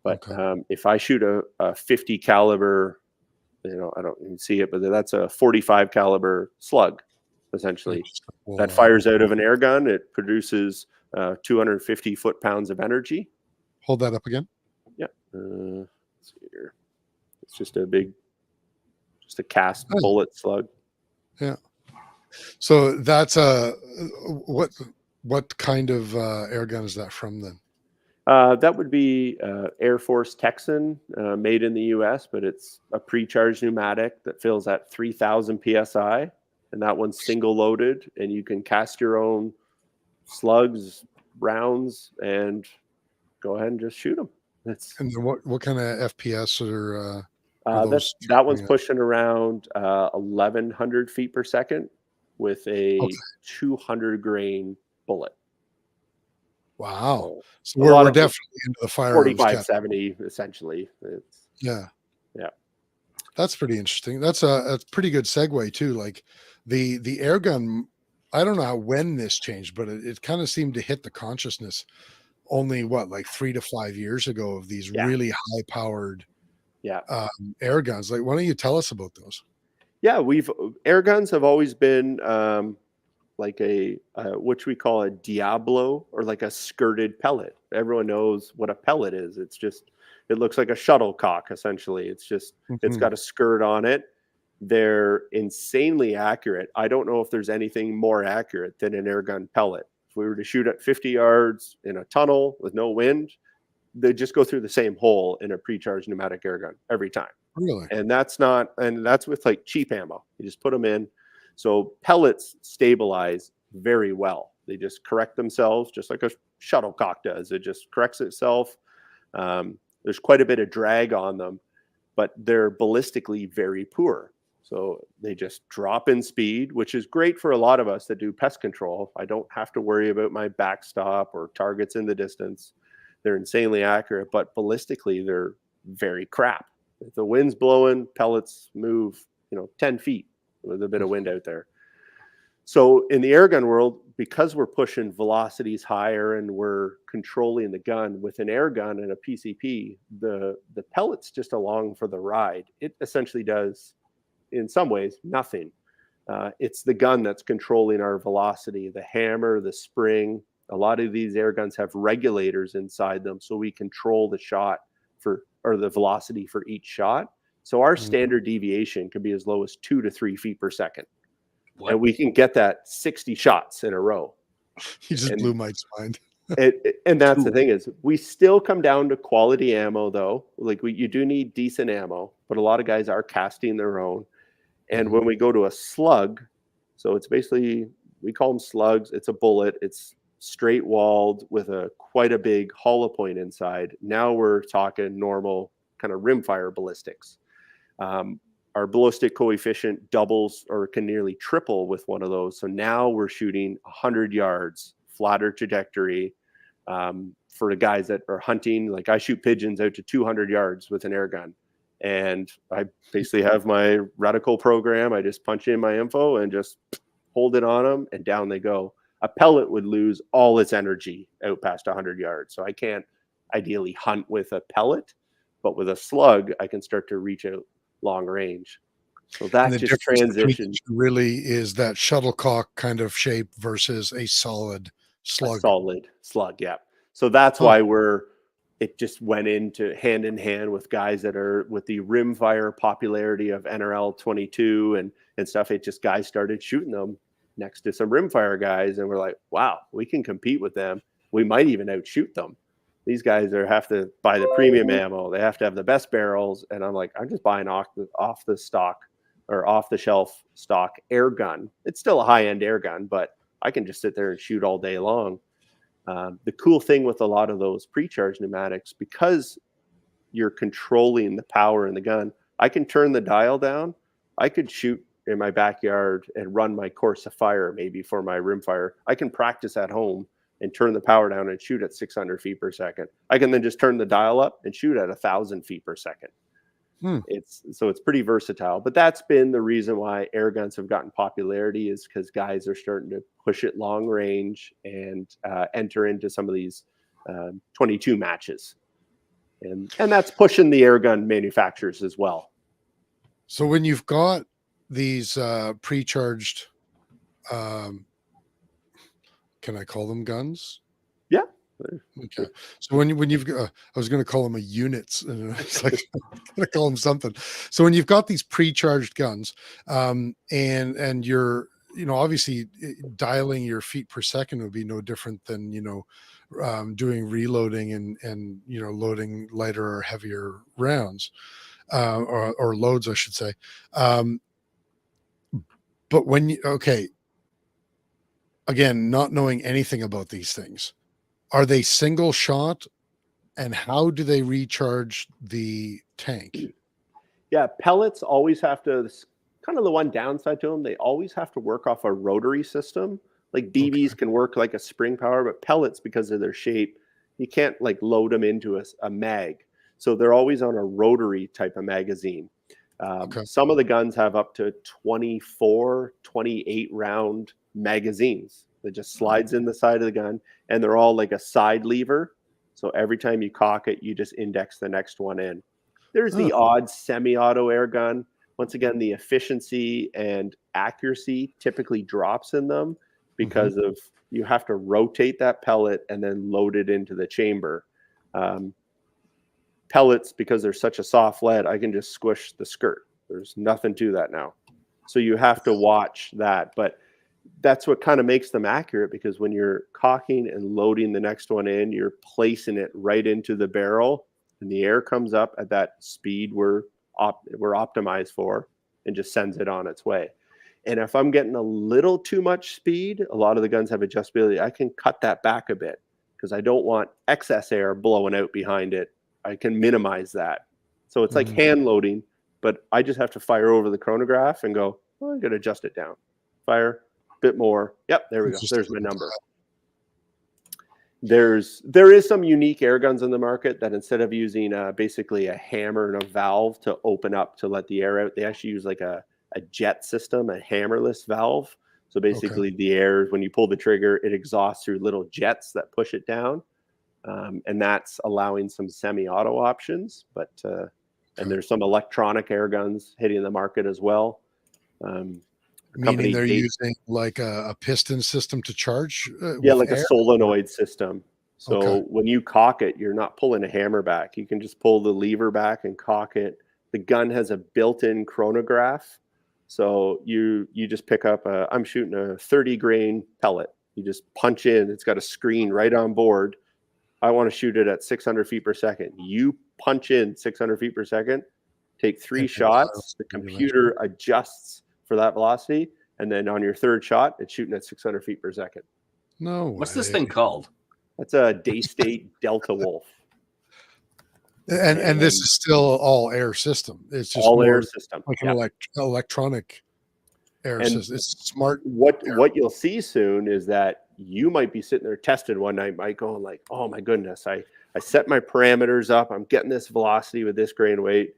But if I shoot a 50 caliber, I don't even see it, but that's a 45 caliber slug, essentially, that fires out of an air gun. It produces 250 foot-pounds of energy. Hold that up again. Yeah. Let's see here. It's just a cast bullet slug. Yeah. So that's what kind of air gun is that from then? That would be Air Force Texan, made in the U.S., but it's a pre-charged pneumatic that fills at 3,000 psi, and that one's single loaded, and you can cast your own slugs, rounds, and go ahead and just shoot them. And then what kind of FPS are that one's pushing around 1,100 feet per second with a 200 grain bullet. Wow. So we're definitely into the firearms. 45-70, essentially. Yeah. Yeah. That's pretty interesting. That's a pretty good segue too. Like the air gun, I don't know when this changed, but it kind of seemed to hit the consciousness only like 3 to 5 years ago of these really high powered air guns. Like, why don't you tell us about those? Yeah, air guns have always been like which we call a Diablo, or like a skirted pellet. Everyone knows what a pellet is. It looks like a shuttlecock, essentially. It's got a skirt on it. They're insanely accurate. I don't know if there's anything more accurate than an air gun pellet. If we were to shoot at 50 yards in a tunnel with no wind, they just go through the same hole in a pre-charged pneumatic air gun every time. Really? And that's with like cheap ammo. You just put them in. So pellets stabilize very well. They just correct themselves just like a shuttlecock does. It just corrects itself. There's quite a bit of drag on them, but they're ballistically very poor. So they just drop in speed, which is great for a lot of us that do pest control. I don't have to worry about my backstop or targets in the distance. They're insanely accurate, but ballistically, they're very crap. If the wind's blowing, pellets move, 10 feet with a bit of wind out there. So in the air gun world, because we're pushing velocities higher and we're controlling the gun with an air gun and a PCP, the pellet's just along for the ride. It essentially does, in some ways, nothing. It's the gun that's controlling our velocity, the hammer, the spring. A lot of these air guns have regulators inside them, so we control the shot or the velocity for each shot. So our standard deviation can be as low as 2 to 3 feet per second. What? And we can get that 60 shots in a row. You just blew my mind. And that's the thing is, we still come down to quality ammo, though. Like you do need decent ammo, but a lot of guys are casting their own. And when we go to a slug, so it's basically, we call them slugs. It's a bullet. It's straight walled with quite a big hollow point inside. Now we're talking normal kind of rimfire ballistics. Our ballistic coefficient doubles or can nearly triple with one of those. So now we're shooting 100 yards, flatter trajectory. For the guys that are hunting, like I shoot pigeons out to 200 yards with an air gun. And I basically have my reticle program. I just punch in my info and just hold it on them, and down they go. A pellet would lose all its energy out past 100 yards. So I can't ideally hunt with a pellet. but with a slug, I can start to reach out long range. So And that the just difference between the transitioned two really is that shuttlecock kind of shape versus a solid a slug. solid slug. Yeah. So that's Huh. why it just went into hand in hand with guys that are with the rimfire popularity of NRL 22 and stuff. It just guys started shooting them next to some rimfire guys, and we're like, wow, we can compete with them. We might even outshoot them. These guys have to buy the premium ammo. They have to have the best barrels, and I'm like, I'm just buying off the stock or off the shelf stock air gun. It's still a high end air gun, but I can just sit there and shoot all day long. The cool thing with a lot of those pre-charged pneumatics, because you're controlling the power in the gun, I can turn the dial down. I could shoot in my backyard and run my course of fire maybe for my rimfire. I can practice at home and turn the power down and shoot at 600 feet per second. I can then just turn the dial up and shoot at 1,000 feet per second. It's pretty versatile, but that's been the reason why air guns have gotten popularity, is because guys are starting to push it long range and enter into some of these 22 matches, and that's pushing the air gun manufacturers as well. So when you've got these pre-charged, can I call them guns? Yeah. Okay. So when you've got, I was going to call them units, and it's like I'm going to call them something. So when you've got these pre-charged guns, and you're, obviously dialing your feet per second would be no different than, doing reloading and loading lighter or heavier rounds, or loads, I should say. But again, not knowing anything about these things, are they single shot, and how do they recharge the tank? Yeah, pellets always have to, kind of the one downside to them, they always have to work off a rotary system. Like BBs can work like a spring power, but pellets, because of their shape, you can't like load them into a mag. So they're always on a rotary type of magazine. Some of the guns have up to 24, 28 round magazines that just slides in the side of the gun, and they're all like a side lever. So every time you cock it, you just index the next one in. There's the odd semi-auto air gun. Once again, the efficiency and accuracy typically drops in them because of you have to rotate that pellet and then load it into the chamber. Pellets, because they're such a soft lead, I can just squish the skirt. There's nothing to that now. So you have to watch that. But that's what kind of makes them accurate, because when you're cocking and loading the next one in, you're placing it right into the barrel, and the air comes up at that speed we're optimized for, and just sends it on its way. And if I'm getting a little too much speed, a lot of the guns have adjustability. I can cut that back a bit because I don't want excess air blowing out behind it. I can minimize that. So it's like hand loading, but I just have to fire over the chronograph and go, I'm going to adjust it down. Fire a bit more. Yep, there we go. There's my number. There is some unique air guns in the market that instead of using basically a hammer and a valve to open up to let the air out, they actually use like a jet system, a hammerless valve. So basically the air, when you pull the trigger, it exhausts through little jets that push it down. And that's allowing some semi-auto options, but and there's some electronic air guns hitting the market as well. Meaning they're using like a piston system to charge? Like air? A solenoid system. So when you cock it, you're not pulling a hammer back. You can just pull the lever back and cock it. The gun has a built-in chronograph. So you just pick up I'm shooting a 30 grain pellet. You just punch in. It's got a screen right on board. I want to shoot it at 600 feet per second. You punch in 600 feet per second, take 3 shots. The computer adjusts for that velocity. And then on your third shot, it's shooting at 600 feet per second. No way. What's this thing called? That's a Daystate Delta Wolf. And this is still all air system. It's just all air system. Like an electronic air system. It's smart. What you'll see soon is that you might be sitting there testing one night, Mike, going like, oh my goodness, I set my parameters up. I'm getting this velocity with this grain weight.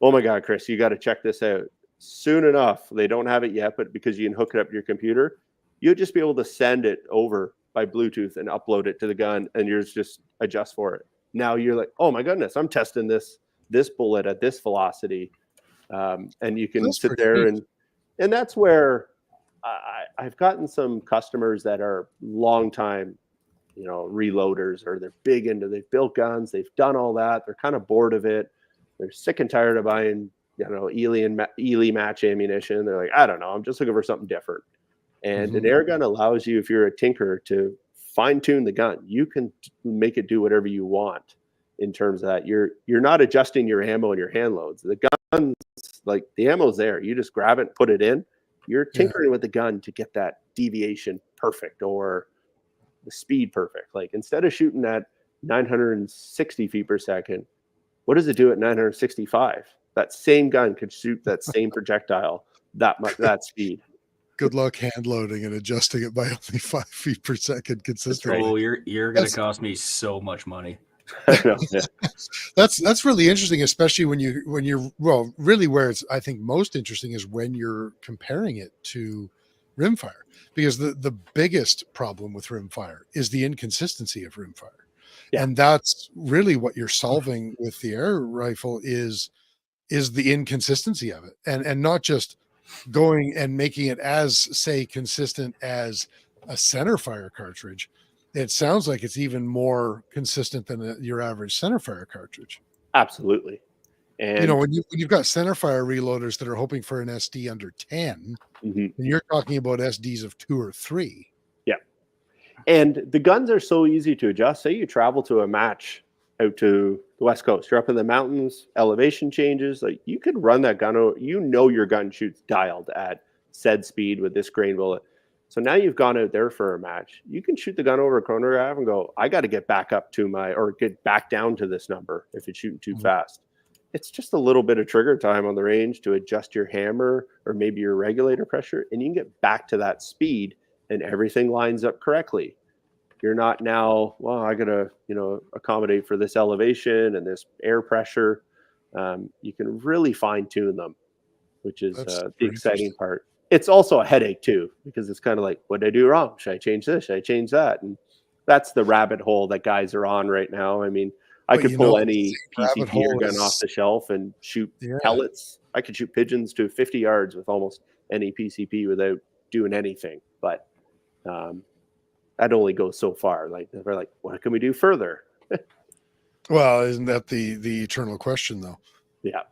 Oh my God, Chris, you got to check this out. Soon enough, they don't have it yet, but because you can hook it up to your computer, you'll just be able to send it over by Bluetooth and upload it to the gun, and yours just adjust for it. Now you're like, oh my goodness, I'm testing this this bullet at this velocity, and you can That's sit pretty there neat. and that's where I've gotten some customers that are long time, reloaders, or they're big into, they've built guns, they've done all that, they're kind of bored of it, they're sick and tired of buying, Ely match ammunition. They're like, I don't know, I'm just looking for something different. And an Mhm. air gun allows you, if you're a tinker, to fine tune the gun. You can make it do whatever you want in terms of that. You're not adjusting your ammo and your hand loads. The gun, like, the ammo's there. You just grab it, put it in. You're Yeah. tinkering with the gun to get that deviation perfect, or the speed perfect. Like, instead of shooting at 960 feet per second, what does it do at 965? That same gun could shoot that same projectile that speed. Good luck hand loading and adjusting it by only 5 feet per second consistently. Oh, you're gonna That's- cost me so much money. No, yeah. That's really interesting, especially when you're well, really where it's, I think, most interesting is when you're comparing it to rimfire, because the biggest problem with rimfire is the inconsistency of rimfire. Yeah. And that's really what you're solving with the air rifle is the inconsistency of it, and not just going and making it as, say, consistent as a center fire cartridge. It sounds like it's even more consistent than your average center fire cartridge. Absolutely. And When you've got center fire reloaders that are hoping for an SD under 10, Mhm. and you're talking about SDs of 2 or 3. Yeah. And the guns are so easy to adjust. Say you travel to a match out to the West Coast, you're up in the mountains, elevation changes, like, you could run that gun, your gun shoots dialed at said speed with this grain bullet. So now you've gone out there for a match. You can shoot the gun over a chronograph and go, I got to get back up to or get back down to this number if it's shooting too Mhm. fast. It's just a little bit of trigger time on the range to adjust your hammer or maybe your regulator pressure, and you can get back to that speed and everything lines up correctly. You're not now, well, I got to, accommodate for this elevation and this air pressure. You can really fine tune them, which is That's the super exciting interesting. part. It's also a headache too, because it's kind of like, what did I do wrong? Should I change this? Should I change that? And that's the rabbit hole that guys are on right now. I mean, I But could pull the any same rabbit PCP air hole gun off is, the shelf and shoot yeah. pellets. I could shoot pigeons to 50 yards with almost any PCP without doing anything. But that only goes so far. Like, they're like, what can we do further? Well, isn't that the eternal question, though? Yeah.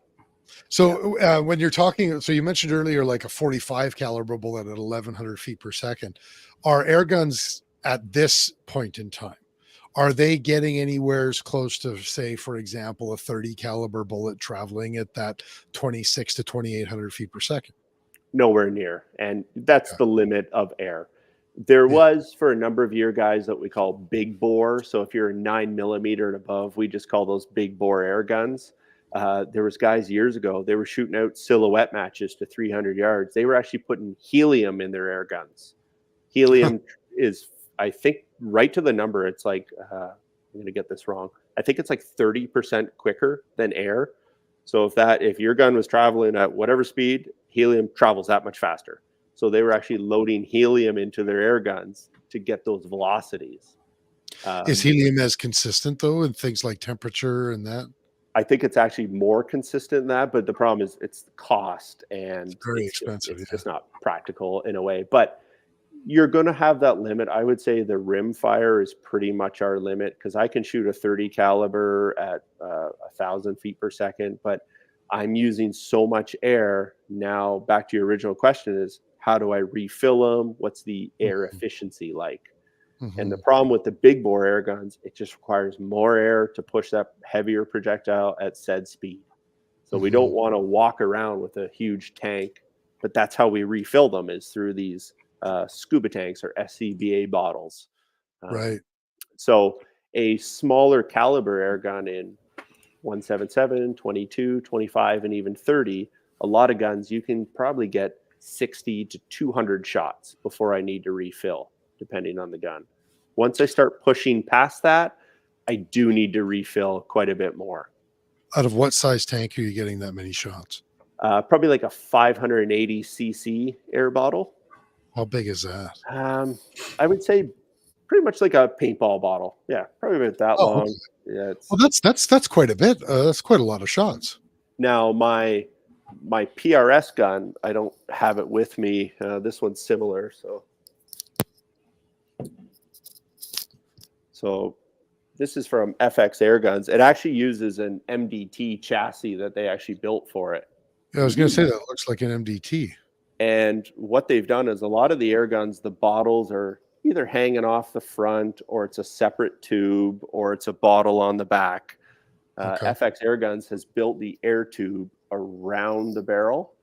So when you're talking, so you mentioned earlier, like a 45 caliber bullet at 1100 feet per second, are air guns at this point in time, are they getting anywhere as close to, say, for example, a 30 caliber bullet traveling at that 26 to 2800 feet per second? Nowhere near. And that's Yeah. the limit of air. There Yeah. was, for a number of year, guys that we call big bore. So if you're a 9mm and above, we just call those big bore air guns. There was guys years ago, they were shooting out silhouette matches to 300 yards. They were actually putting helium in their air guns. Helium is, I think, right to the number. It's like, I'm going to get this wrong. I think it's like 30% quicker than air. So if your gun was traveling at whatever speed, helium travels that much faster. So they were actually loading helium into their air guns to get those velocities. Is helium as consistent, though, in things like temperature and that? I think it's actually more consistent than that, but the problem is it's the cost, and It's very expensive. it's just not practical in a way. But you're going to have that limit. I would say the rim fire is pretty much our limit, because I can shoot a 30 caliber at 1,000 feet per second, but I'm using so much air. Now, back to your original question is, how do I refill them? What's the air efficiency like? And the problem with the big bore air guns, it just requires more air to push that heavier projectile at said speed. So we don't want to walk around with a huge tank, but that's how we refill them, is through these scuba tanks or SCBA bottles. Right. So a smaller caliber air gun in 177, 22, 25, and even 30, a lot of guns, you can probably get 60 to 200 shots before I need to refill, depending on the gun. Once I start pushing past that, I do need to refill quite a bit more. Out of what size tank are you getting that many shots? Probably like a 580 cc air bottle. How big is that? I would say pretty much like a paintball bottle. Yeah, probably about that Oh, long. okay. Yeah, it's Well, that's quite a bit. That's quite a lot of shots. now my PRS gun. I don't have it with me. This one's similar, so this is from FX Airguns. It actually uses an MDT chassis that they actually built for it. Yeah, I was going to say that looks like an MDT. And what they've done is a lot of the air guns, the bottles are either hanging off the front, or it's a separate tube, or it's a bottle on the back. Okay. FX Airguns has built the air tube around the barrel.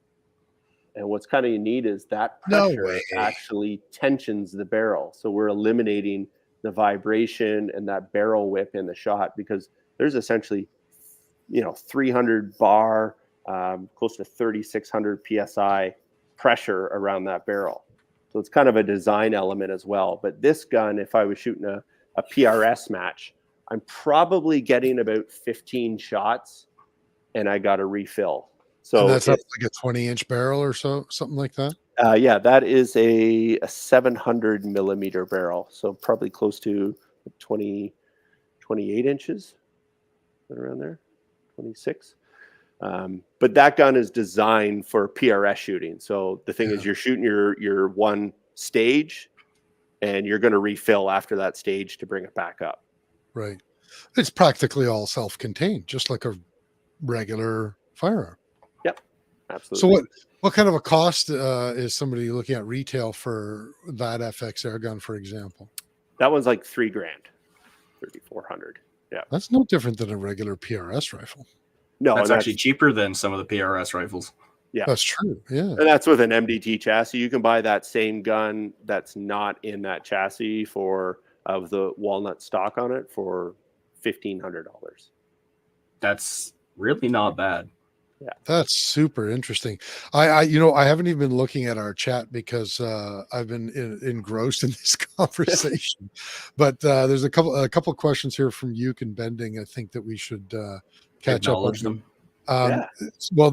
And what's kind of neat is that No pressure way. actually tensions the barrel. So we're eliminating the vibration and that barrel whip in the shot, because there's essentially, 300 bar, close to 3,600 PSI pressure around that barrel. So it's kind of a design element as well. But this gun, if I was shooting a PRS match, I'm probably getting about 15 shots and I got a refill. So And that's up like a 20-inch barrel or so, something like that. yeah, that is a 700 millimeter barrel. So probably close to 28 inches, around there, 26. But that gun is designed for PRS shooting. So the thing is, you're shooting your one stage, and you're going to refill after that stage to bring it back up. Right. It's practically all self-contained, just like a regular firearm. Yep, absolutely. So what kind of a cost is somebody looking at retail for that FX Airgun, for example? That one's like $3,000, 3,400. Yeah, That's no different than a regular PRS rifle. no, That's actually cheaper than some of the PRS rifles. Yeah, That's true. Yeah. and that's with an MDT chassis. You can buy that same gun that's not in that chassis of the walnut stock on it for $1,500. That's really not bad. Yeah, that's super interesting. I haven't even been looking at our chat because I've been engrossed in this conversation. But there's a couple questions here from Uke and Bending. I think that we should catch up on them. Well,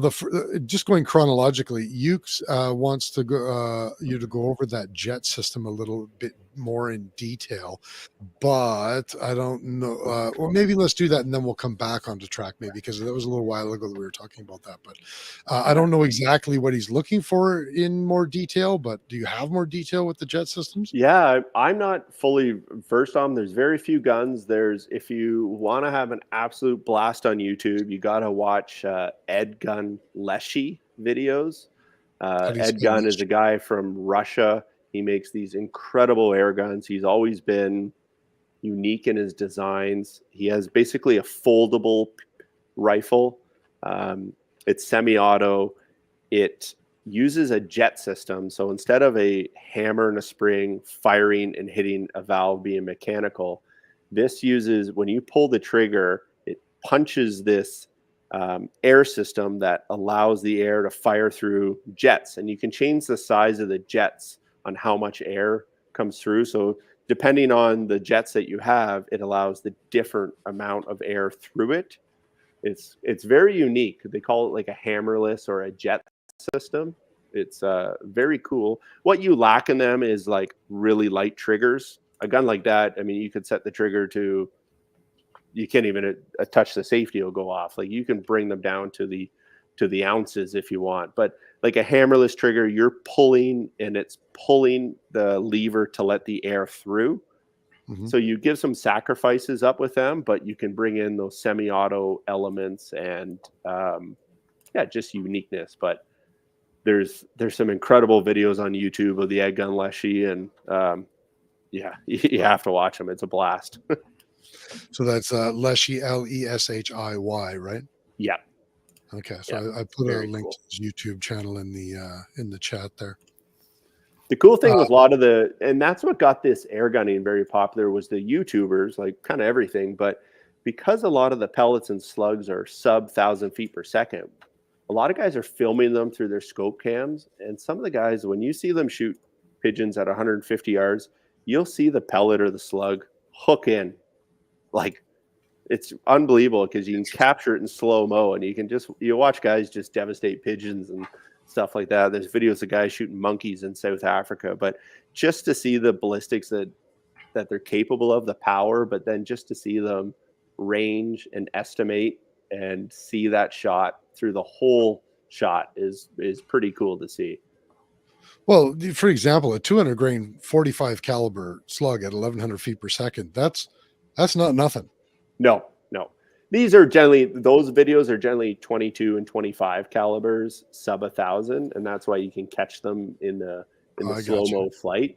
just going chronologically, Ukes wants to go you to go over that jet system a little bit more in detail, but I don't know. Well, maybe let's do that and then we'll come back onto track, maybe, because that was a little while ago that we were talking about that. But I don't know exactly what he's looking for in more detail. But do you have more detail with the jet systems? Yeah, I'm not fully versed on them. There's very few guns. If you want to have an absolute blast on YouTube, you got to watch Airgun Leshy videos. Airgun is a guy from Russia. He makes these incredible air guns. He's always been unique in his designs. He has basically a foldable rifle. It's semi-auto. It uses a jet system. So instead of a hammer and a spring firing and hitting a valve being mechanical, this uses, when you pull the trigger, it punches this air system that allows the air to fire through jets. And you can change the size of the jets on how much air comes through. So depending on the jets that you have, it allows the different amount of air through it. It's very unique. They call it like a hammerless or a jet system. It's very cool. What you lack in them is like really light triggers. A gun like that, I mean, you could set the trigger to, you can't even touch the safety, will go off. Like, you can bring them down to the ounces if you want. But like a hammerless trigger, you're pulling and it's pulling the lever to let the air through. Mm-hmm. So you give some sacrifices up with them, but you can bring in those semi-auto elements and just uniqueness. But there's some incredible videos on YouTube of the Airgun Leshy, and you have to watch them. It's a blast. So that's Leshy, Leshiy, right? Yeah. Okay, so I put a link to his YouTube channel in the chat there. The cool thing with a lot of and that's what got this air gunning very popular, was the YouTubers, like kind of everything. But because a lot of the pellets and slugs are sub 1,000 feet per second, a lot of guys are filming them through their scope cams. And some of the guys, when you see them shoot pigeons at 150 yards, you'll see the pellet or the slug hook in. Like, it's unbelievable, because you can capture it in slow-mo, and you watch guys just devastate pigeons and stuff like that. There's videos of guys shooting monkeys in South Africa, but just to see the ballistics that that they're capable of, the power, but then just to see them range and estimate and see that shot through the whole shot is pretty cool to see. Well, for example, a 200 grain 45 caliber slug at 1100 feet per second, that's not nothing. No. These are generally, those videos are generally 22 and 25 calibers, sub 1,000, and that's why you can catch them in the slow-mo flight.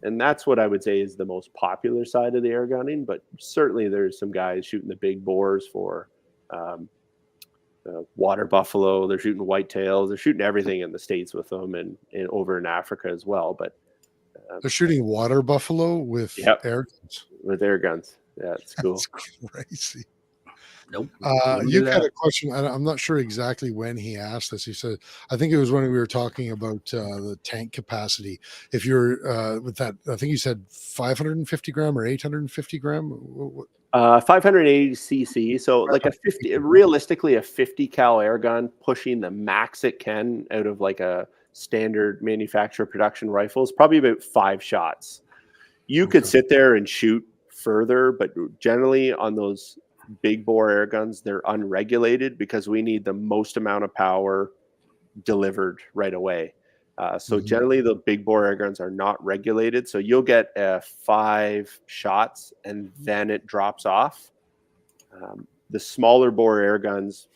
And that's what I would say is the most popular side of the air gunning. But certainly there's some guys shooting the big bores for water buffalo. They're shooting whitetails. They're shooting everything in the States with them, and over in Africa as well. But they're shooting water buffalo with air guns. With air guns. Yeah, it's cool. That's crazy. Nope. You had a question. I'm not sure exactly when he asked this. He said, I think it was when we were talking about the tank capacity. If you're with that, I think you said 550 gram or 850 gram. 580 cc. So like realistically a 50 cal air gun pushing the max it can out of like a standard manufacturer production rifle is probably about 5 shots. You could sit there and shoot further, but generally on those big bore air guns, they're unregulated because we need the most amount of power delivered right away. So generally the big bore air guns are not regulated. So you'll get 5 shots and then it drops off. The smaller bore air guns,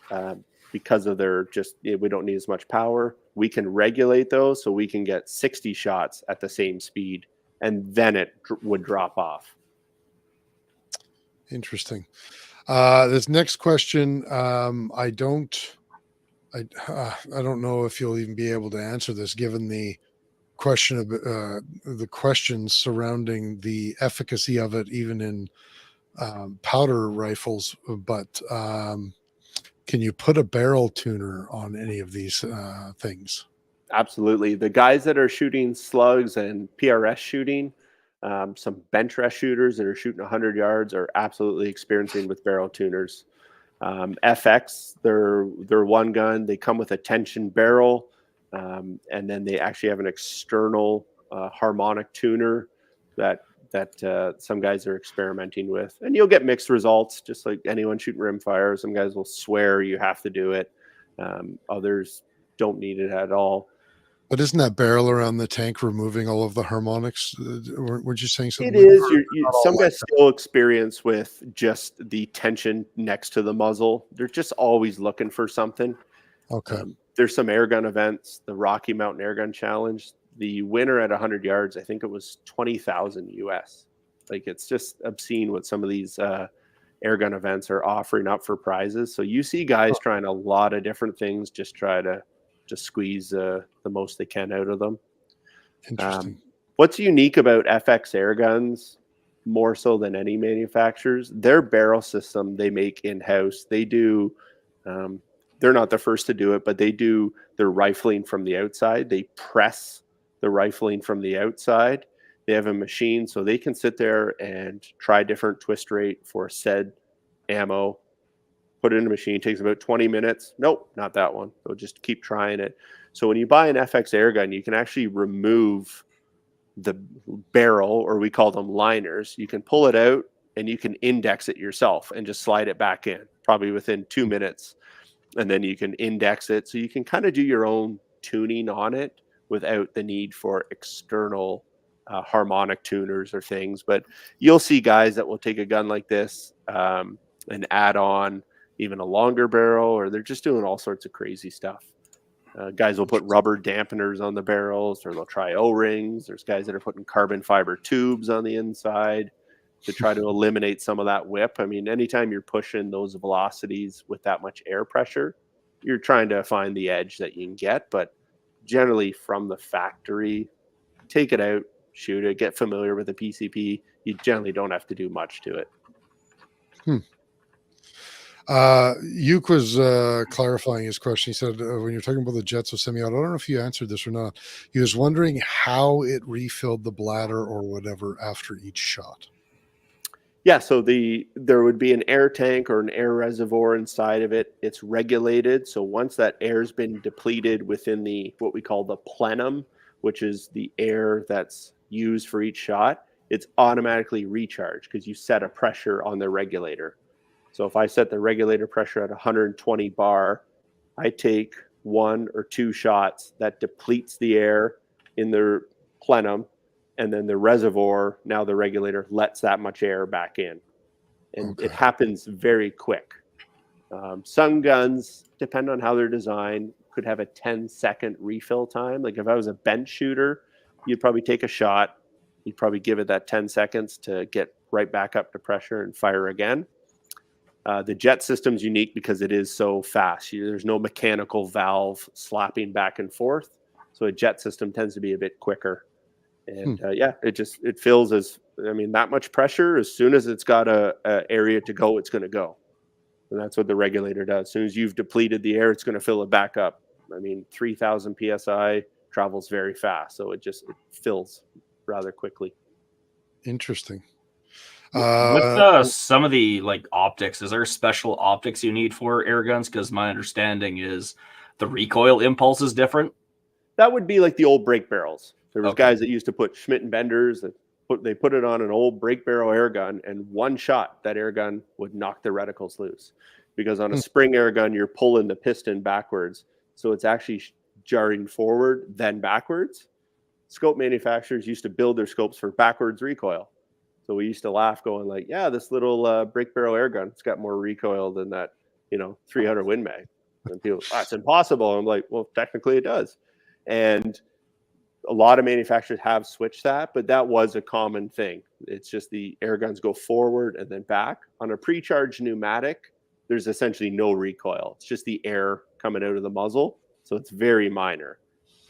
because of their we don't need as much power, we can regulate those so we can get 60 shots at the same speed and then it would drop off. Interesting. This next question, I don't know if you'll even be able to answer this, given the question of the questions surrounding the efficacy of it, even in powder rifles. But can you put a barrel tuner on any of these things? Absolutely. The guys that are shooting slugs and PRS shooting, some bench rest shooters that are shooting 100 yards are absolutely experiencing with barrel tuners. FX, they're one gun. They come with a tension barrel, and then they actually have an external harmonic tuner that some guys are experimenting with. And you'll get mixed results, just like anyone shooting rimfire. Some guys will swear you have to do it. Others don't need it at all. But isn't that barrel around the tank removing all of the harmonics? Weren't you saying something? It is. Some guys still experience with just the tension next to the muzzle. They're just always looking for something. Okay. There's some airgun events, the Rocky Mountain Airgun Challenge. The winner at 100 yards, I think it was 20,000 US. Like, it's just obscene what some of these airgun events are offering up for prizes. So you see guys trying a lot of different things, just try to squeeze the most they can out of them. Interesting. What's unique about FX air guns, more so than any manufacturers, their barrel system they make in-house. They do, they're not the first to do it, but they do their rifling from the outside. They press the rifling from the outside. They have a machine so they can sit there and try different twist rate for said ammo. Put it in a machine, takes about 20 minutes. Nope, not that one. They'll just keep trying it. So when you buy an FX air gun, you can actually remove the barrel, or we call them liners. You can pull it out and you can index it yourself and just slide it back in, probably within 2 minutes. And then you can index it. So you can kind of do your own tuning on it without the need for external harmonic tuners or things. But you'll see guys that will take a gun like this and add on even a longer barrel, or they're just doing all sorts of crazy stuff. Guys will put rubber dampeners on the barrels, or they'll try O-rings. There's guys that are putting carbon fiber tubes on the inside to try to eliminate some of that whip. I mean, anytime you're pushing those velocities with that much air pressure, you're trying to find the edge that you can get. But generally from the factory, take it out, shoot it, get familiar with the PCP. You generally don't have to do much to it. Uke was clarifying his question. He said, when you're talking about the jets of semi-auto, I don't know if you answered this or not. He was wondering how it refilled the bladder or whatever after each shot. Yeah, so there would be an air tank or an air reservoir inside of it. It's regulated. So once that air's been depleted within the what we call the plenum, which is the air that's used for each shot, it's automatically recharged because you set a pressure on the regulator. So if I set the regulator pressure at 120 bar, I take 1 or 2 shots that depletes the air in the plenum, and then the reservoir, now the regulator lets that much air back in. And it happens very quick. Some guns, depend on how they're designed, could have a 10-second refill time. Like if I was a bench shooter, you'd probably take a shot. You'd probably give it that 10 seconds to get right back up to pressure and fire again. The jet system's unique because it is so fast. There's no mechanical valve slapping back and forth. So a jet system tends to be a bit quicker. And it fills that much pressure. As soon as it's got a area to go, it's going to go. And that's what the regulator does. As soon as you've depleted the air, it's going to fill it back up. 3,000 PSI travels very fast. So it fills rather quickly. Interesting. With some of the optics, is there special optics you need for air guns? Because my understanding is the recoil impulse is different. That would be like the old brake barrels. There was guys that used to put Schmidt and Benders that they put it on an old brake barrel air gun, and one shot that air gun would knock the reticles loose. Because on a spring air gun, you're pulling the piston backwards, so it's actually jarring forward then backwards. Scope manufacturers used to build their scopes for backwards recoil. So we used to laugh going like, yeah, this little brake barrel air gun, it's got more recoil than that, 300 Win Mag. And people, it's impossible. I'm like, well, technically it does. And a lot of manufacturers have switched that, but that was a common thing. It's just the air guns go forward and then back. On a pre-charged pneumatic, there's essentially no recoil. It's just the air coming out of the muzzle. So it's very minor.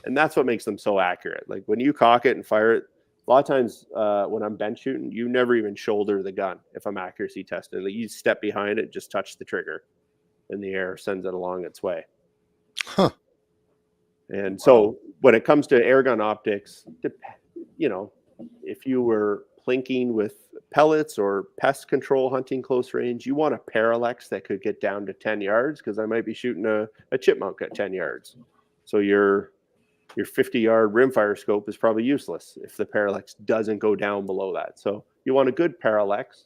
And that's what makes them so accurate. Like when you cock it and fire it, a lot of times when I'm bench shooting, you never even shoulder the gun if I'm accuracy testing. Like you step behind it, just touch the trigger, and the air sends it along its way. Huh. And so when it comes to airgun optics, if you were plinking with pellets or pest control hunting close range, you want a parallax that could get down to 10 yards because I might be shooting a chipmunk at 10 yards. So your 50-yard rimfire scope is probably useless if the parallax doesn't go down below that. So you want a good parallax.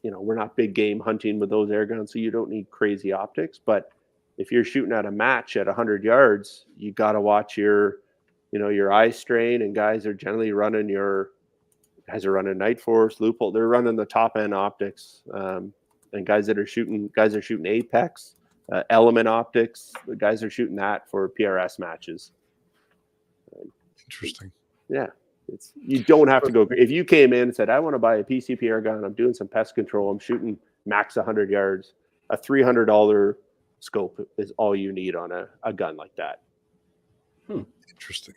We're not big game hunting with those air guns, so you don't need crazy optics. But if you're shooting at a match at 100 yards, you got to watch your eye strain. And guys are generally running Night Force, Loophole. They're running the top end optics. And guys are shooting Apex. Element optics, the guys are shooting that for PRS matches. Interesting. Yeah, you don't have to go. If you came in and said, I want to buy a PCP air gun, I'm doing some pest control, I'm shooting max 100 yards, a $300 scope is all you need on a gun like that. Interesting.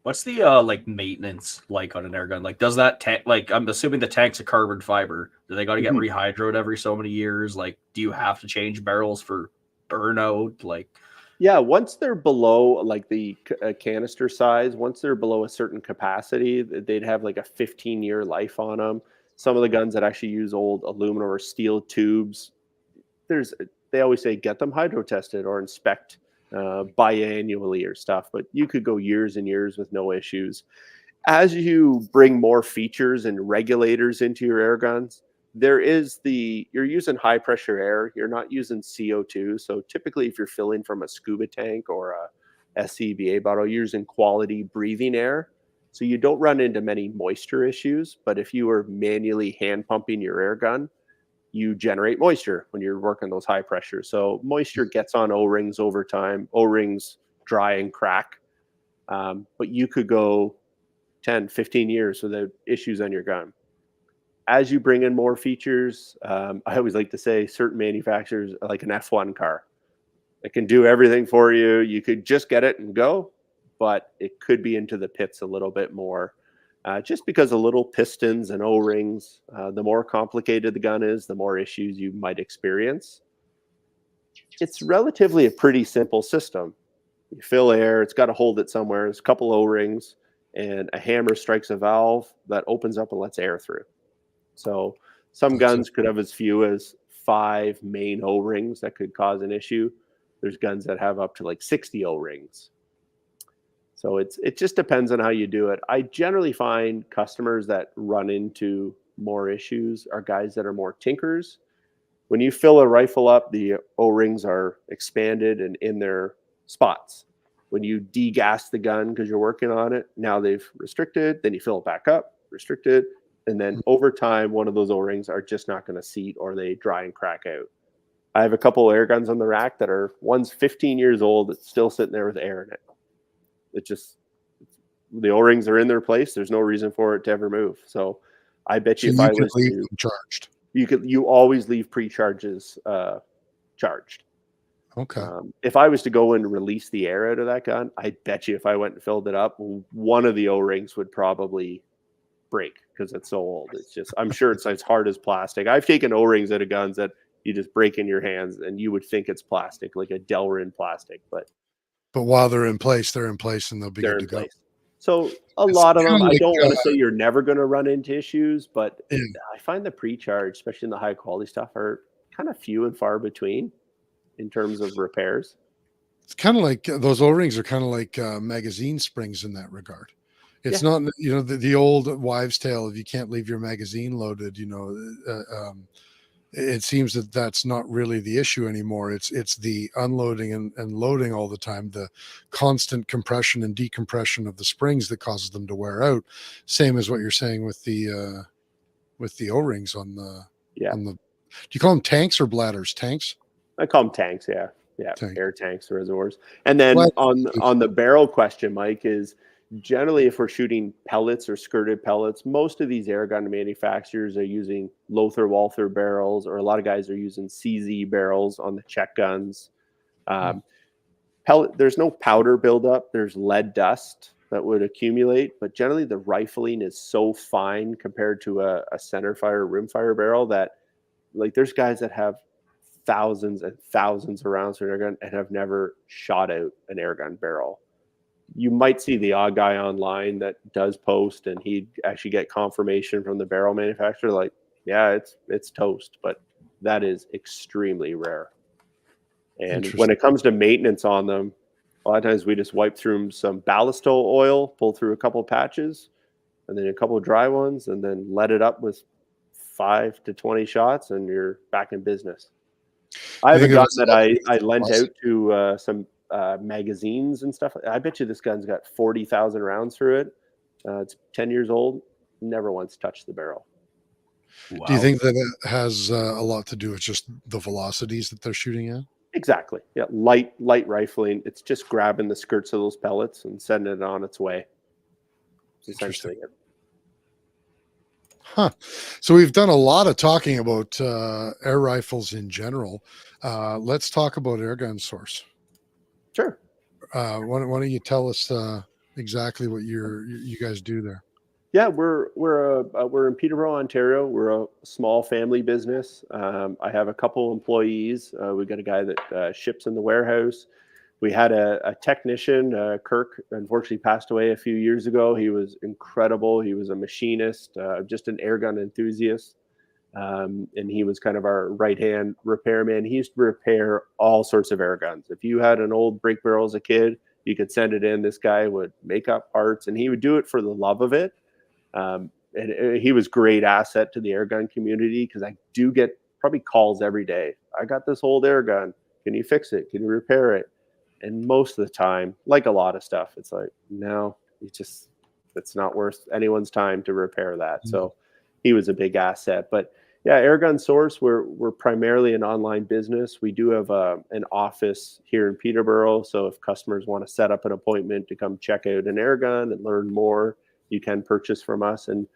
What's the maintenance like on an air gun? Like, does that tank, I'm assuming the tank's a carbon fiber. Do they got to get rehydroed every so many years? Like, do you have to change barrels for burnout? Yeah, once they're below the canister size, once they're below a certain capacity, they'd have like a 15-year life on them. Some of the guns that actually use old aluminum or steel tubes, they always say get them hydro tested or inspect biannually or stuff, but you could go years and years with no issues. As you bring more features and regulators into your air guns, you're using high pressure air. You're not using CO2. So typically if you're filling from a scuba tank or a SCBA bottle, you're using quality breathing air. So you don't run into many moisture issues. But if you are manually hand pumping your air gun, you generate moisture when you're working those high pressures. So moisture gets on O-rings over time. O-rings dry and crack. But you could go 10, 15 years without issues on your gun. As you bring in more features, I always like to say certain manufacturers are like an F1 car. It can do everything for you. You could just get it and go, but it could be into the pits a little bit more. Just because of little pistons and O-rings, the more complicated the gun is, the more issues you might experience. It's relatively a pretty simple system. You fill air, it's got to hold it somewhere. There's a couple O-rings, and a hammer strikes a valve that opens up and lets air through. So some guns could have as few as 5 main O-rings that could cause an issue. There's guns that have up to 60 O-rings. So it just depends on how you do it. I generally find customers that run into more issues are guys that are more tinkers. When you fill a rifle up, the O-rings are expanded and in their spots. When you degas the gun because you're working on it, now they've restricted, then you fill it back up, restricted, and then over time, one of those O-rings are just not going to seat or they dry and crack out. I have a couple of air guns on the rack that are, one's 15 years old, it's still sitting there with air in it. It just, the O-rings are in their place. There's no reason for it to ever move. So I bet So you if you I can was leave to, them charged. you always leave pre-charges charged. Okay. If I was to go and release the air out of that gun, I bet you if I went and filled it up, one of the O-rings would probably break because it's so old. It's just, I'm sure it's as hard as plastic. I've taken O-rings out of guns that you just break in your hands and you would think it's plastic, like a Delrin plastic, but while they're in place and they'll be they're good in to go. place. So a It's lot of them, kinda I like, don't want to say you're never going to run into issues, but yeah. I find the pre-charge, especially in the high quality stuff, are kind of few and far between in terms of repairs. It's kind of like those O-rings are kind of like magazine springs in that regard. It's Yeah. not, the old wives' tale of you can't leave your magazine loaded. It seems that that's not really the issue anymore. It's the unloading and loading all the time, the constant compression and decompression of the springs that causes them to wear out. Same as what you're saying with the O-rings on the Yeah. Do you call them tanks or bladders? Tanks? I call them tanks. Yeah. Yeah. Tank. Air tanks, reservoirs. And then Bladders. on the barrel question, Mike, is generally if we're shooting pellets or skirted pellets, most of these air gun manufacturers are using Lothar Walther barrels, or a lot of guys are using CZ barrels on the check guns. Pellet, there's no powder buildup. There's lead dust that would accumulate, but generally the rifling is so fine compared to a centerfire rimfire barrel that, like, there's guys that have thousands and thousands of rounds for an air gun and have never shot out an air gun barrel. You might see the odd guy online that does post and he'd actually get confirmation from the barrel manufacturer, like, yeah, it's toast, but that is extremely rare. And when it comes to maintenance on them, a lot of times we just wipe through some ballast oil, pull through a couple patches, and then a couple of dry ones, and then let it up with 5 to 20 shots, and you're back in business. I have a gun that I lent out to some magazines and stuff. I bet you this gun's got 40,000 rounds through it. It's 10 years old. Never once touched the barrel. Wow. Do you think that it has a lot to do with just the velocities that they're shooting at? Exactly. Yeah. Light rifling. It's just grabbing the skirts of those pellets and sending it on its way. Essentially. Huh. So we've done a lot of talking about air rifles in general. Let's talk about Airgun Source. Sure. Why don't you tell us exactly what you guys do there? Yeah, we're in Peterborough, Ontario. We're a small family business. I have a couple employees. We've got a guy that ships in the warehouse. We had a technician, Kirk, unfortunately passed away a few years ago. He was incredible. He was a machinist, just an airgun enthusiast. And he was kind of our right-hand repairman. He used to repair all sorts of air guns. If you had an old break barrel as a kid, you could send it in. This guy would make up parts, and he would do it for the love of it. And he was great asset to the air gun community, because I do get probably calls every day. I got this old air gun. Can you fix it? Can you repair it? And most of the time, like a lot of stuff, it's like, no, it's not worth anyone's time to repair that. Mm-hmm. So he was a big asset. But yeah, Airgun Source, we're primarily an online business. We do have an office here in Peterborough. So if customers want to set up an appointment to come check out an air gun and learn more, you can purchase from us. And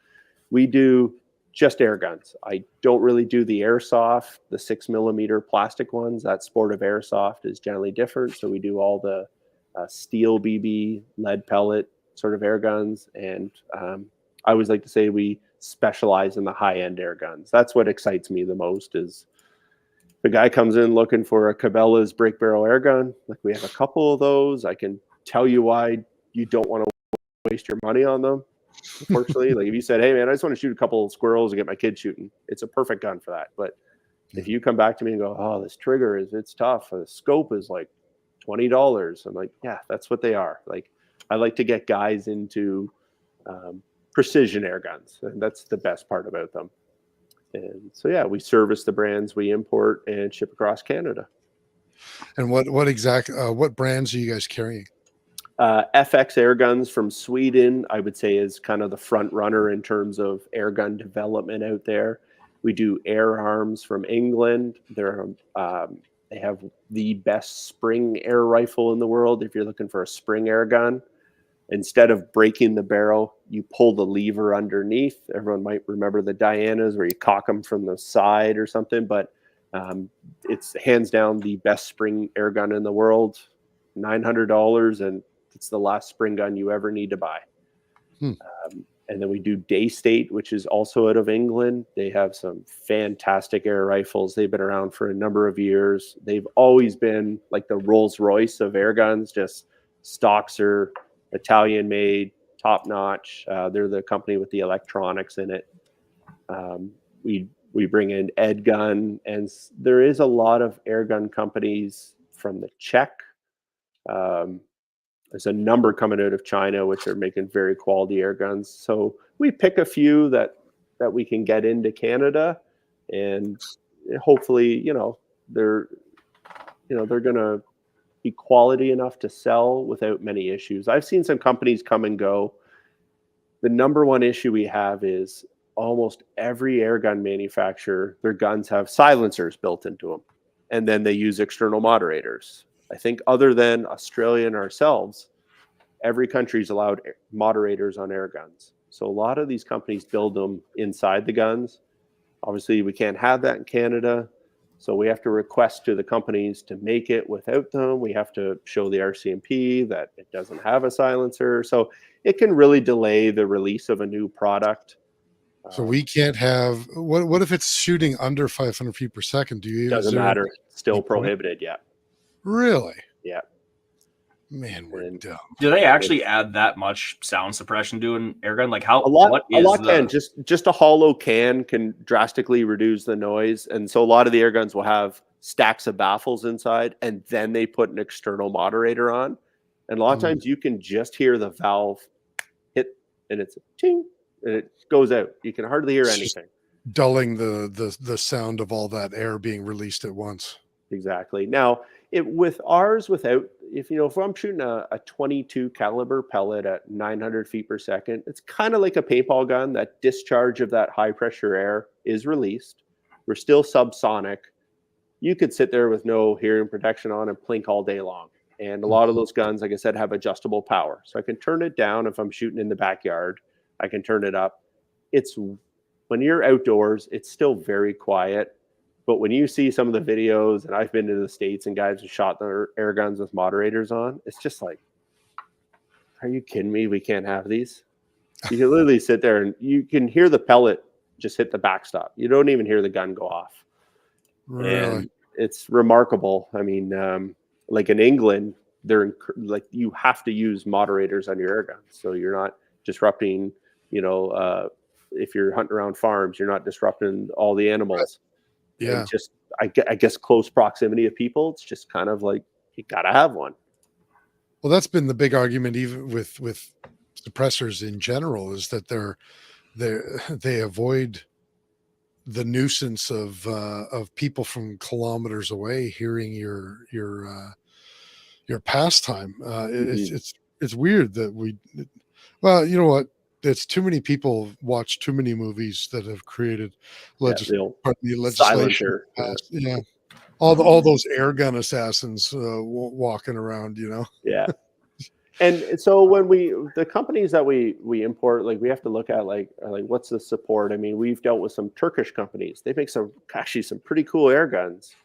we do just air guns. I don't really do the airsoft, the 6mm plastic ones. That sport of airsoft is generally different. So we do all the steel BB, lead pellet sort of air guns. And I always like to say we specialize in the high-end air guns. That's what excites me the most, is the guy comes in looking for a Cabela's break barrel air gun. Like, we have a couple of those. I can tell you why you don't want to waste your money on them. Unfortunately, like if you said, hey man, I just want to shoot a couple of squirrels and get my kid shooting, it's a perfect gun for that. But if you come back to me and go, oh, this trigger it's tough, the scope is like $20, I'm like, yeah, that's what they are. Like, I like to get guys into precision air guns, and that's the best part about them. And so, yeah, we service the brands we import and ship across Canada. And what what brands are you guys carrying? FX air guns from Sweden, I would say, is kind of the front runner in terms of air gun development out there. We do air arms from England. They have the best spring air rifle in the world. If you're looking for a spring air gun, instead of breaking the barrel, you pull the lever underneath. Everyone might remember the Dianas where you cock them from the side or something, but it's hands down the best spring air gun in the world. $900, and it's the last spring gun you ever need to buy. And then we do Day State, which is also out of England. They have some fantastic air rifles. They've been around for a number of years. They've always been like the Rolls Royce of air guns. Just stocks are Italian made, top notch. They're the company with the electronics in it. We bring in Airgun, and there is a lot of air gun companies from the Czech. There's a number coming out of China, which are making very quality air guns. So we pick a few that we can get into Canada, and hopefully, they're going to be quality enough to sell without many issues. I've seen some companies come and go. The number one issue we have is almost every air gun manufacturer, their guns have silencers built into them, and then they use external moderators. I think other than Australia and ourselves, every country's allowed moderators on air guns. So a lot of these companies build them inside the guns. Obviously, we can't have that in Canada. So we have to request to the companies to make it without them. We have to show the RCMP that it doesn't have a silencer. So it can really delay the release of a new product. So we can't have, what if it's shooting under 500 feet per second? Doesn't matter. Still prohibited, yeah. Really? Yeah. Man, we're dumb. Do they actually add that much sound suppression to an air gun? Like how a lot can just a hollow can drastically reduce the noise, and so a lot of the air guns will have stacks of baffles inside, and then they put an external moderator on, and a lot of times you can just hear the valve hit, and it's a ting, and it goes out. You can hardly hear anything. Dulling the sound of all that air being released at once. Exactly. Now, with ours, if I'm shooting a 22 caliber pellet at 900 feet per second, it's kind of like a paintball gun. That discharge of that high pressure air is released. We're still subsonic. You could sit there with no hearing protection on and plink all day long. And a lot of those guns, like I said, have adjustable power. So I can turn it down if I'm shooting in the backyard. I can turn it up. When you're outdoors, it's still very quiet. But when you see some of the videos, and I've been to the States and guys have shot their air guns with moderators on, it's just like, are you kidding me? We can't have these. You can literally sit there and you can hear the pellet just hit the backstop. You don't even hear the gun go off. Really? And it's remarkable. I mean, like in England, you have to use moderators on your air guns. So you're not disrupting, if you're hunting around farms, you're not disrupting all the animals. Yeah. And just, I guess, close proximity of people, it's just kind of like, you got to have one. Well, that's been the big argument, even with suppressors in general, is that they avoid the nuisance of people from kilometers away hearing your pastime. It's weird that you know what? It's too many people watch too many movies that have created legislation. Yeah, all those air gun assassins walking around. Yeah. And so when the companies that we import, like we have to look at like what's the support? I mean, we've dealt with some Turkish companies. They make some pretty cool air guns.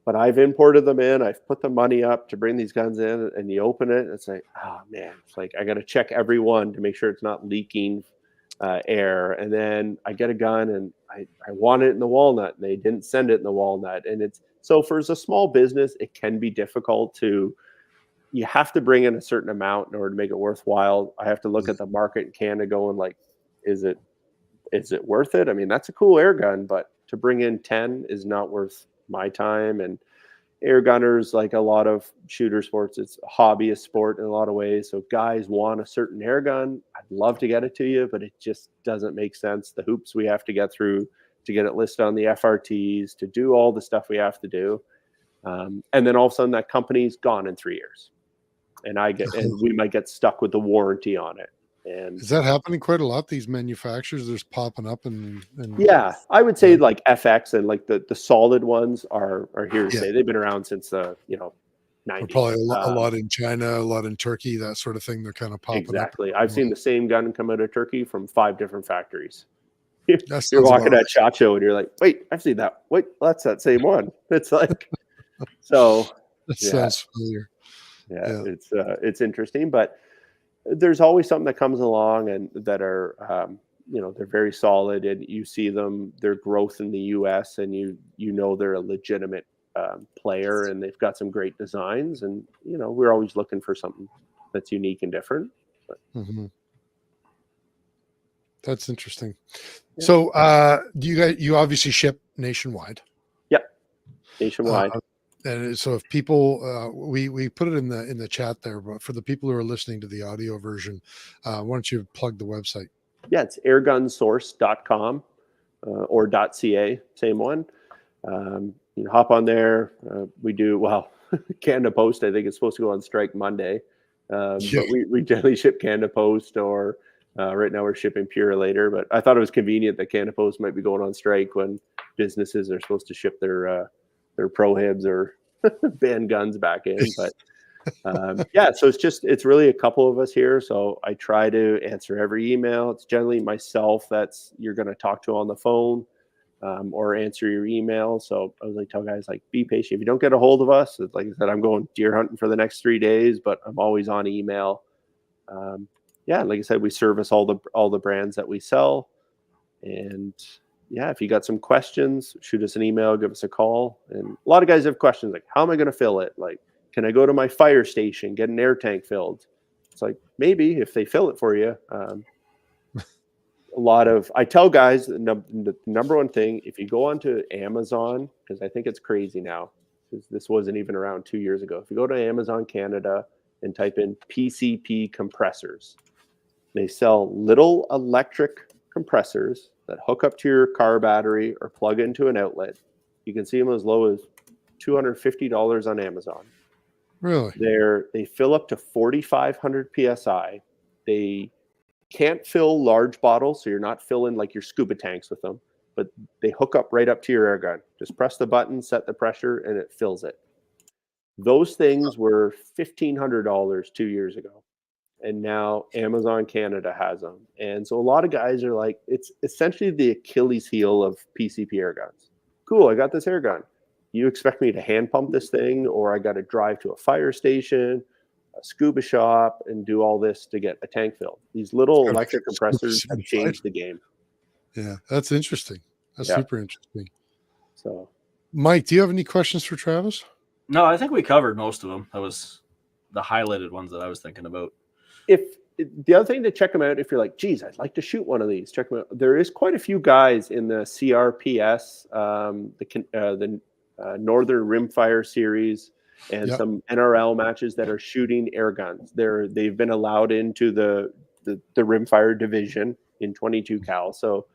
But I've imported them in. I've put the money up to bring these guns in, and you open it, and it's like, oh man, it's like I got to check every one to make sure it's not leaking air. And then I get a gun, and I want it in the walnut, and they didn't send it in the walnut. And it's so for as a small business, it can be difficult to. You have to bring in a certain amount in order to make it worthwhile. I have to look at the market in Canada, going like, is it worth it? I mean, that's a cool air gun, but to bring in 10 is not worth my time. And air gunners, like a lot of shooter sports, it's a hobbyist sport in a lot of ways. So if guys want a certain air gun, I'd love to get it to you, but it just doesn't make sense. The hoops we have to get through to get it listed on the FRTs, to do all the stuff we have to do. And then all of a sudden that company's gone in 3 years. And we might get stuck with the warranty on it. And Is that happening quite a lot? These manufacturers are just popping up and yeah, I would say like FX and like the solid ones are here to stay. They've been around since the 90s. probably a lot in China, a lot in Turkey, that sort of thing. They're kind of popping exactly. up. I've seen the same gun come out of Turkey from 5 different factories. You're walking at Chacho and you're like, wait, I've seen that. Wait, that's that same one. It's like, so that sounds familiar. Yeah, it's interesting, but there's always something that comes along and that are they're very solid, and you see their growth in the US, and you know they're a legitimate player, and they've got some great designs, and we're always looking for something that's unique and different. That's interesting. Yeah. So you obviously ship nationwide? Yep, nationwide. And so if people, we put it in the chat there, but for the people who are listening to the audio version, why don't you plug the website? Yeah, it's airgunsource.com or .ca, same one. Hop on there. We do, Canada Post, I think it's supposed to go on strike Monday. But we generally ship Canada Post, or right now we're shipping Purolator. But I thought it was convenient that Canada Post might be going on strike when businesses are supposed to ship their prohibs or ban guns back in. But so it's really a couple of us here. So I try to answer every email. It's generally myself you're going to talk to on the phone or answer your email. So I was like, tell guys, like, be patient. If you don't get a hold of us, like I said, I'm going deer hunting for the next 3 days, but I'm always on email. Like I said, we service all the brands that we sell. And if you got some questions, shoot us an email, give us a call. And a lot of guys have questions like, how am I going to fill it? Like, can I go to my fire station, get an air tank filled? It's like, maybe if they fill it for you. I tell guys the number one thing, if you go onto Amazon, because I think it's crazy now, because this wasn't even around 2 years ago. If you go to Amazon Canada and type in PCP compressors, they sell little electric compressors that hook up to your car battery or plug into an outlet. You can see them as low as $250 on Amazon. Really? They fill up to 4,500 PSI. They can't fill large bottles, so you're not filling like your scuba tanks with them, but they hook up right up to your air gun. Just press the button, set the pressure, and it fills it. Those things were $1,500 2 years ago. And now Amazon Canada has them. And so a lot of guys are like, it's essentially the Achilles heel of PCP air guns. Cool, I got this air gun. You expect me to hand pump this thing, or I got to drive to a fire station, a scuba shop, and do all this to get a tank filled? These little electric compressors have changed the game. Yeah, that's interesting. That's super interesting. So, Mike, do you have any questions for Travis? No, I think we covered most of them. That was the highlighted ones that I was thinking about. If the other thing to check them out, if you're like, geez, I'd like to shoot one of these, check them out. There is quite a few guys in the CRPS, the Northern Rimfire series, and some NRL matches that are shooting air guns. They've been allowed into the Rimfire division in 22 cal. So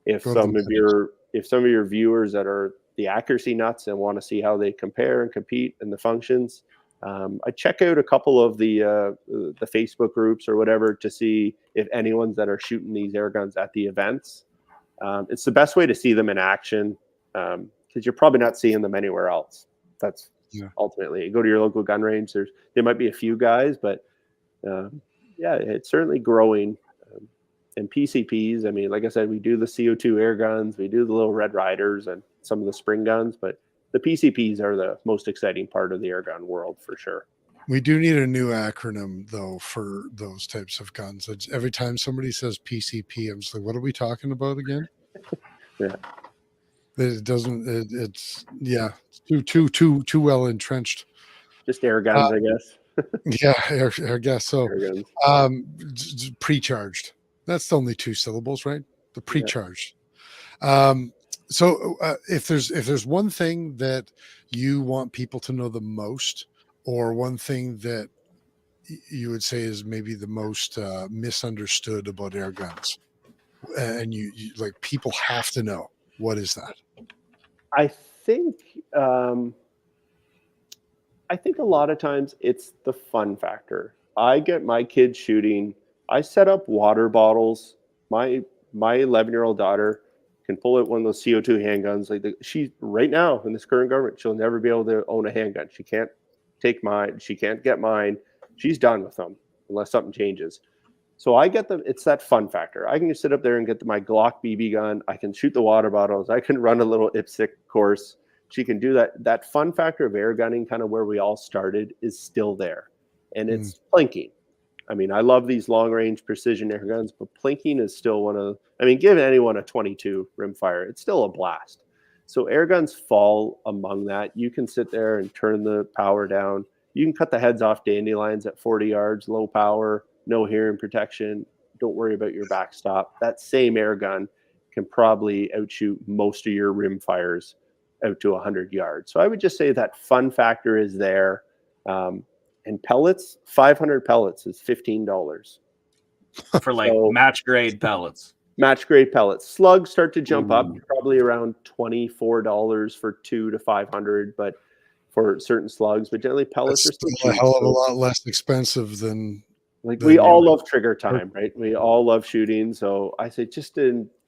if some of your viewers that are the accuracy nuts and want to see how they compare and compete and the functions, I check out a couple of the Facebook groups or whatever to see if anyone's that are shooting these air guns at the events. It's the best way to see them in action, because you're probably not seeing them anywhere else. That's ultimately, you go to your local gun range. There might be a few guys, but it's certainly growing. And PCPs, I mean, like I said, we do the CO2 air guns, we do the little Red Riders and some of the spring guns, but the PCPs are the most exciting part of the air gun world for sure. We do need a new acronym though for those types of guns. Every time somebody says PCP, I'm just like, what are we talking about again? It doesn't. It's too well entrenched. Just air guns, I guess. I guess so. Air guns. Pre-charged. That's only 2 syllables, right? The pre-charged. So if there's one thing that you want people to know the most, or one thing that you would say is maybe the most misunderstood about air guns, and you like people have to know, what is that? I think I think a lot of times it's the fun factor. I get my kids shooting. I set up water bottles. My 11-year-old daughter can pull out one of those CO2 handguns. She right now in this current government, she'll never be able to own a handgun. She can't take mine. She can't get mine. She's done with them unless something changes. So I get them. It's that fun factor. I can just sit up there and get my Glock BB gun. I can shoot the water bottles. I can run a little IPSC course. She can do that. That fun factor of air gunning, kind of where we all started, is still there, and it's plinking. I mean, I love these long range precision air guns, but plinking is still one of. I mean, give anyone a 22 rimfire, it's still a blast. So air guns fall among that. You can sit there and turn the power down. You can cut the heads off dandelions at 40 yards, low power, no hearing protection. Don't worry about your backstop. That same air gun can probably outshoot most of your rim fires out to 100 yards. So I would just say that fun factor is there. And pellets, 500 pellets is $15. For like match grade pellets. Match grade pellets. Slugs start to jump up, probably around $24 for 2 to 500, but for certain slugs, but generally pellets are still a hell of a lot less expensive than we all love trigger time, right? We all love shooting. So I say just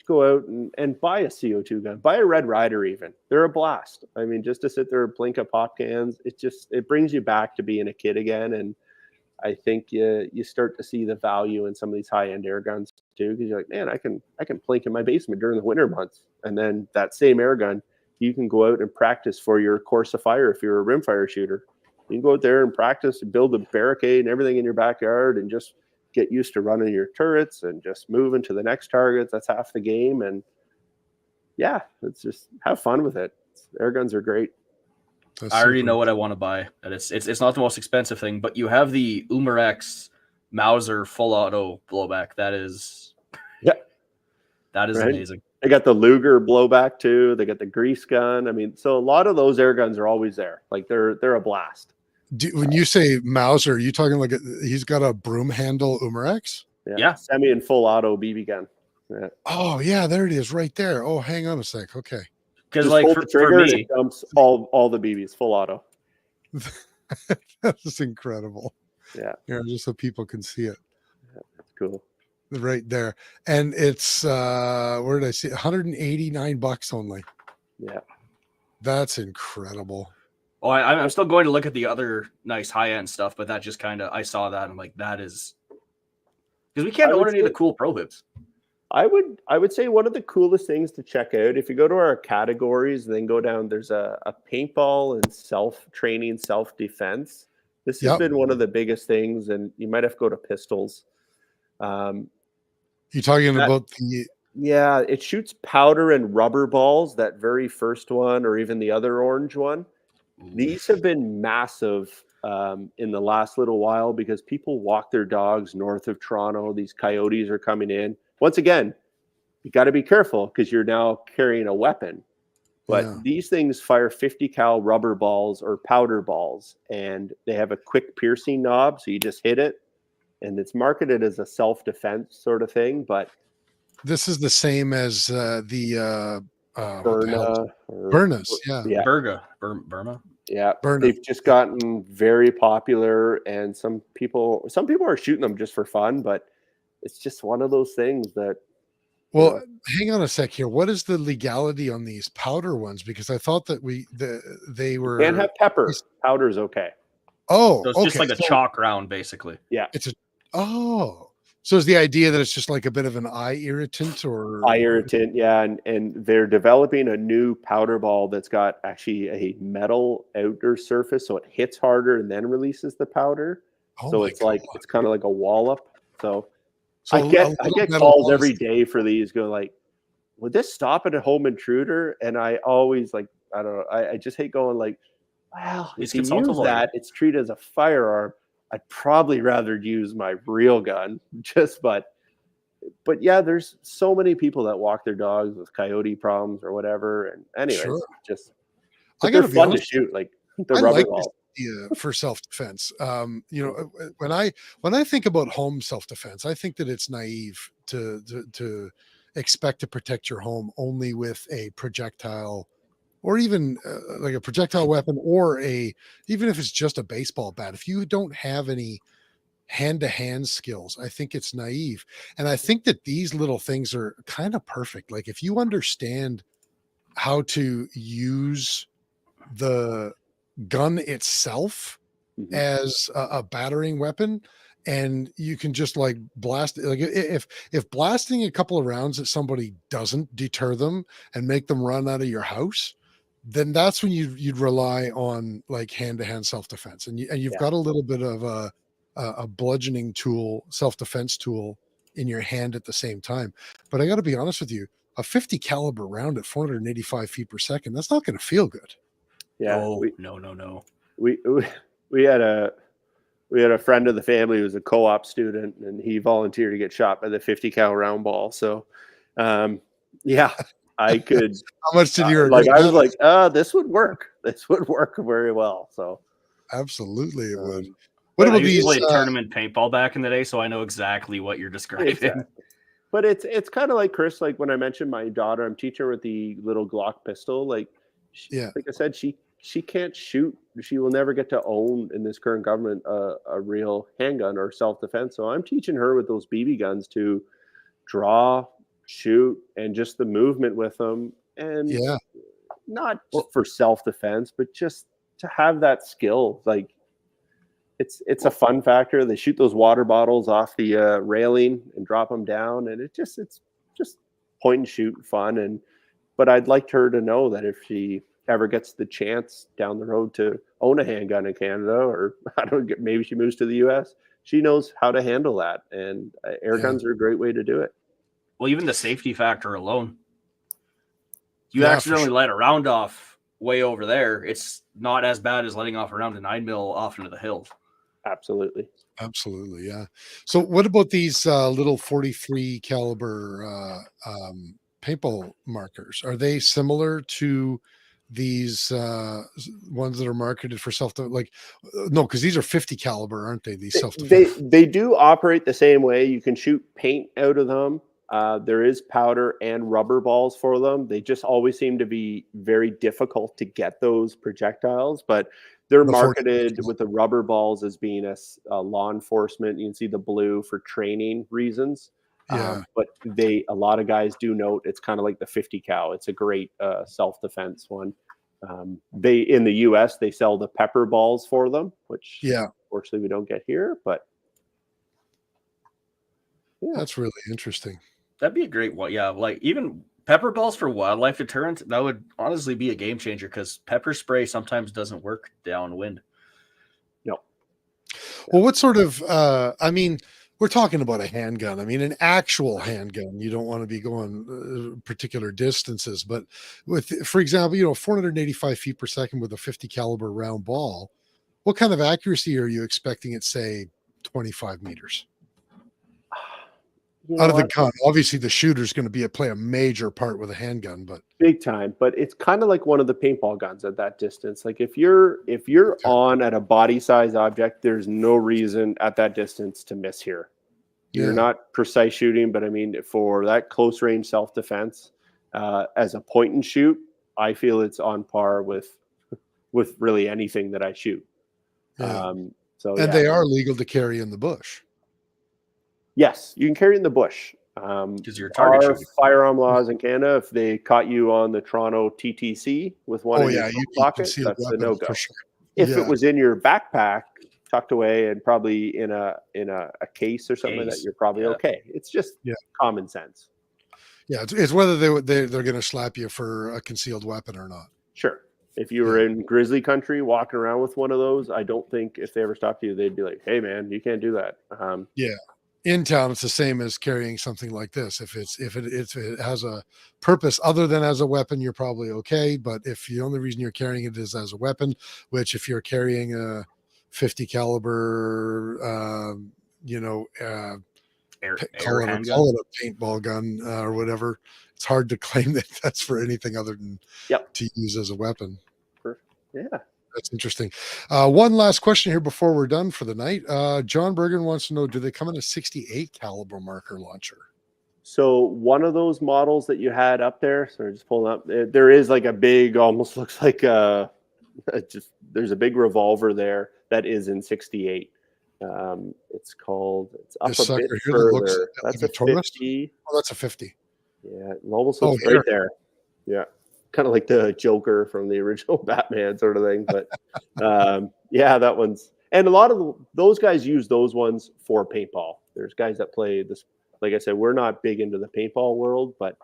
go out and buy a CO2 gun, buy a Red Ryder even. They're a blast. I mean, just to sit there and blink at pop cans, it brings you back to being a kid again. And I think you start to see the value in some of these high-end air guns too, because you're like, man, I can blink in my basement during the winter months. And then that same air gun, you can go out and practice for your course of fire if you're a rimfire shooter. You can go out there and practice and build a barricade and everything in your backyard and just get used to running your turrets and just moving to the next target. That's half the game. And yeah, it's just have fun with it. Air guns are great. I already know what I want to buy. And it's not the most expensive thing, but you have the Umarex Mauser full auto blowback. That is amazing. They got the Luger blowback too. They got the grease gun. I mean, so a lot of those air guns are always there. Like they're a blast. When you say Mauser, are you talking like he's got a broom handle Umarex? Yeah. Semi and full auto BB gun. Yeah. Oh yeah, there it is, right there. Oh, hang on a sec. Okay. Because like for me, it dumps all the BBs full auto. That's incredible. Yeah. Just so people can see it. Yeah, that's cool. Right there. And it's where did I see it? $189 only. Yeah. That's incredible. Oh, I'm still going to look at the other nice high-end stuff, but that just kind of, I saw that and I'm like, that is, because we can't own any of the cool prohibs. I would say one of the coolest things to check out, if you go to our categories and then go down, there's a paintball and self-training, self-defense. This has been one of the biggest things, and you might have to go to pistols. You talking about the... Yeah, it shoots powder and rubber balls, that very first one, or even the other orange one. These have been massive in the last little while because people walk their dogs north of Toronto. These coyotes are coming in. Once again, you got to be careful because you're now carrying a weapon. But these things fire 50 cal rubber balls or powder balls, and they have a quick piercing knob, so you just hit it. And it's marketed as a self-defense sort of thing, but this is the same as the Burnas, Burma. Yeah, they've just gotten very popular, and some people are shooting them just for fun, but it's just one of those things that. Well, hang on a sec here. What is the legality on these powder ones? Because I thought that they were can't have pepper. Powder's okay. Oh, so it's just like a chalk round, basically. Yeah, So is the idea that it's just like a bit of an eye irritant or eye irritant? Yeah, and they're developing a new powder ball that's got actually a metal outer surface, so it hits harder and then releases the powder. So it's it's kind of like a wallop. So I get calls every day for these going like, would this stop at a home intruder? And I always I don't know. I just hate going like, well, if you use that, it's treated as a firearm. I'd probably rather use my real gun, but but yeah, there's so many people that walk their dogs with coyote problems or whatever. And anyways, Sure. just I but they're got to be fun to honest. shoot, like the I rubber like this ball. idea for self-defense. When I think about home self-defense, I think that it's naive to expect to protect your home only with a projectile, or even like a projectile weapon, or even if it's just a baseball bat. If you don't have any hand-to-hand skills, I think it's naive. And I think that these little things are kind of perfect. Like if you understand how to use the gun itself Mhm. as a battering weapon, and you can just like blast it. Like if blasting a couple of rounds at somebody doesn't deter them and make them run out of your house, then that's when you'd rely on like hand-to-hand self-defense, and you've Yeah. got a little bit of a bludgeoning tool, self-defense tool in your hand at the same time. But I got to be honest with you, a 50 caliber round at 485 feet per second, that's not going to feel good. Yeah. Oh, no. We we had a friend of the family who was a co-op student, and he volunteered to get shot by the 50 cal round ball. So, yeah, I could How much did you like regret I was that? like, this would work. This would work very well. So, Absolutely, it would. um, What but I about used to these? play tournament paintball back in the day, so I know exactly what you're describing. exactly. But it's kind of like Chris. Like when I mentioned my daughter, I'm teaching her with the little Glock pistol. Like, Yeah, like I said, she can't shoot. She will never get to own in this current government a real handgun or self defense. So I'm teaching her with those BB guns to draw, shoot, and just the movement with them, and yeah, not Well, for self defense, but just to have that skill. Like it's a fun factor. They shoot those water bottles off the railing and drop them down, and it's just point and shoot fun. And but I'd like her to know that if she ever gets the chance down the road to own a handgun in Canada, or I don't get, maybe she moves to the U.S., she knows how to handle that. And air yeah, guns are a great way to do it. well, even the safety factor alone. You yeah, for accidentally sure. let a round off way over there, it's not as bad as letting off a round to 9 mil off into the hills. Absolutely. Absolutely, yeah. So, what about these little 43 caliber paintball markers? Are they similar to these ones that are marketed for self? Like, no, because these are 50 caliber, aren't they? These self defense. They do operate the same way. You can shoot paint out of them. There is powder and rubber balls for them. They just always seem to be very difficult to get those projectiles, but they're The 40. marketed with the rubber balls as being a law enforcement. You can see the blue for training reasons. Yeah, But a lot of guys do note it's kind of like the 50 cal. It's a great self defense one. They in the U.S. they sell the pepper balls for them, which yeah. unfortunately we don't get here. But yeah, That's really interesting. That'd be a great one. Yeah, like even pepper balls for wildlife deterrent, that would honestly be a game changer because pepper spray sometimes doesn't work downwind. no, Well, what sort of I mean, we're talking about a handgun. I mean, an actual handgun. You don't want to be going particular distances, but with, for example, 485 feet per second with a 50 caliber round ball, what kind of accuracy are you expecting at, say, 25 meters you out know of the what? gun? Obviously, the shooter's going to play a major part with a handgun, but Big time. But it's kind of like one of the paintball guns at that distance. Like if you're on at a body size object, there's no reason at that distance to miss here. You're yeah, not precise shooting, but I mean for that close range self defense, as a point and shoot, I feel it's on par with really anything that I shoot. yeah. So And yeah, they are legal to carry in the bush. yes, you can carry it in the bush. Because you're target Our shooting. firearm laws in Canada, if they caught you on the Toronto TTC with one Oh in your yeah, coat you pocket, concealed that's a weapon no go. for sure. If it Yeah, was in your backpack, tucked away, and probably in a case or something like that, Case. you're probably Yeah. okay. It's just yeah. common sense. Yeah, it's whether they're going to slap you for a concealed weapon or not. Sure. If you were in grizzly country walking around with one of those, I don't think if they ever stopped you, they'd be like, "Hey, man, you can't do that." Yeah, in town, it's the same as carrying something like this. If it has a purpose other than as a weapon, you're probably okay. But if the only reason you're carrying it is as a weapon, which if you're carrying a 50 caliber, air call it, handgun. call it a paintball gun or whatever. It's hard to claim that that's for anything other than to use as a weapon. Yeah. That's interesting. One last question here before we're done for the night. John Bergen wants to know, do they come in a 68 caliber marker launcher? So one of those models that you had up there, sorry, just pulling up, there is like a big, almost looks like there's a big revolver there that is in 68. It's up This a bit sucker here that looks further. That's like a a Taurus? 50. Oh, that's a 50. Yeah, it almost looks here. right there. Yeah, kind of like the Joker from the original Batman sort of thing. But yeah, that one's, and a lot of those guys use those ones for paintball. There's guys that play this. Like I said, we're not big into the paintball world, but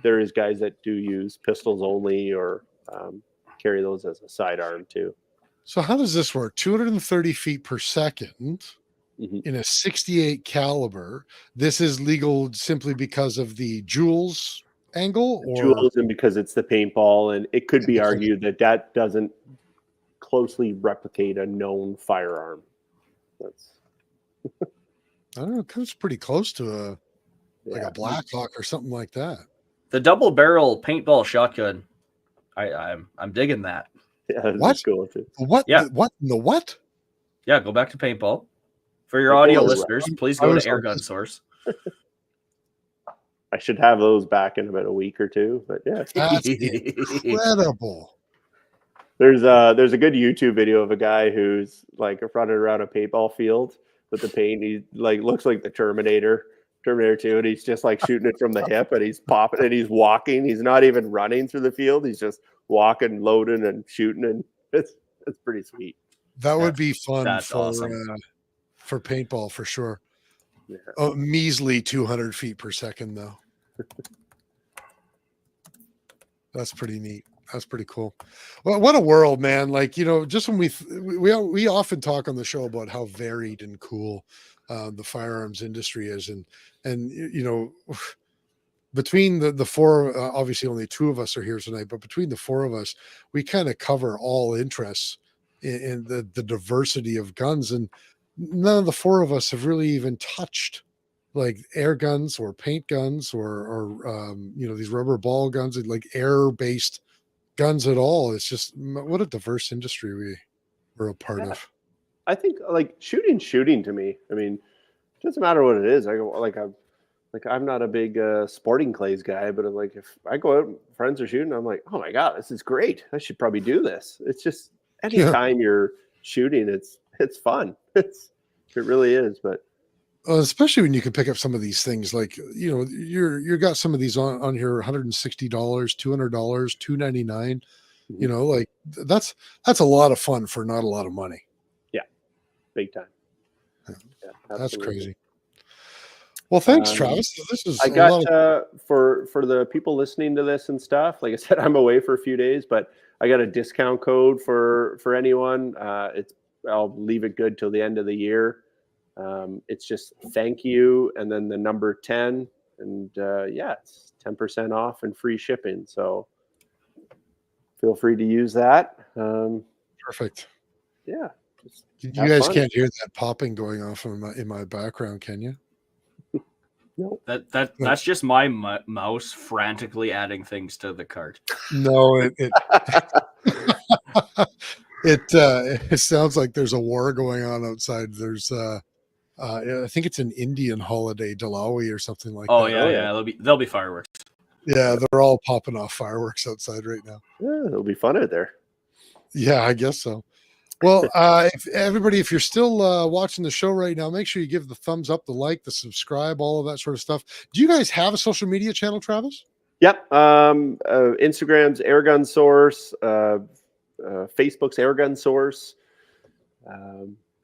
there is guys that do use pistols only or carry those as a sidearm too. So how does this work? 230 feet per second in a 68 caliber. This is legal simply because of the joules angle, or Joules, and because it's the paintball, and it could be argued that doesn't closely replicate a known firearm. That's I don't know, it comes pretty close to a Blackhawk or something like that. The double barrel paintball shotgun. I'm digging that. Yeah, what? Cool too. What? Yeah. What? Yeah, go back to paintball. For your audio listeners, please go to on Airgun Source. I should have those back in about a week or two, but yeah. That's incredible. There's a good YouTube video of a guy who's like running around a paintball field with the paint. He like looks like the Terminator 2, and he's just like shooting it from the hip, and he's popping and he's walking. He's not even running through the field. He's just walking, loading, and shooting, and it's pretty sweet. That would be fun awesome. For paintball for sure. Yeah. Oh, measly 200 feet per second though. That's pretty neat. That's pretty cool. Well, what a world, man. Like, just when we often talk on the show about how varied and cool the firearms industry is. And between the four, obviously only two of us are here tonight, but between the four of us, we kind of cover all interests in the diversity of guns. And none of the four of us have really even touched like air guns or paint guns or these rubber ball guns, like air-based guns at all. It's just what a diverse industry we're a part of. I think like shooting to me. I mean, it doesn't matter what it is. I'm not a big sporting clays guy, but like if I go out and friends are shooting, I'm like, oh my God, this is great. I should probably do this. It's just anytime you're shooting, it's fun. It really is. But especially when you can pick up some of these things, like you got some of these on here, $160, $200, $299. Like that's a lot of fun for not a lot of money. Yeah, big time. Yeah, that's crazy. Well, thanks, Travis. This is I got for the people listening to this and stuff. Like I said, I'm away for a few days, but I got a discount code for anyone. I'll leave it good till the end of the year. It's just thank you and then the number 10, and it's 10% off and free shipping. So feel free to use that. Perfect. Yeah. You guys can't hear that popping going off in my background, can you? No. That's just my mouse frantically adding things to the cart. No, it sounds like there's a war going on outside. There's I think it's an Indian holiday, Dalawi or something like that. Oh yeah. There'll be fireworks. Yeah, they're all popping off fireworks outside right now. Yeah, it'll be fun out there. Yeah, I guess so. Well, if you're still watching the show right now, make sure you give the thumbs up, the like, the subscribe, all of that sort of stuff. Do you guys have a social media channel, Travis? Yep. Instagram's Airgun Source, Facebook's Airgun Source.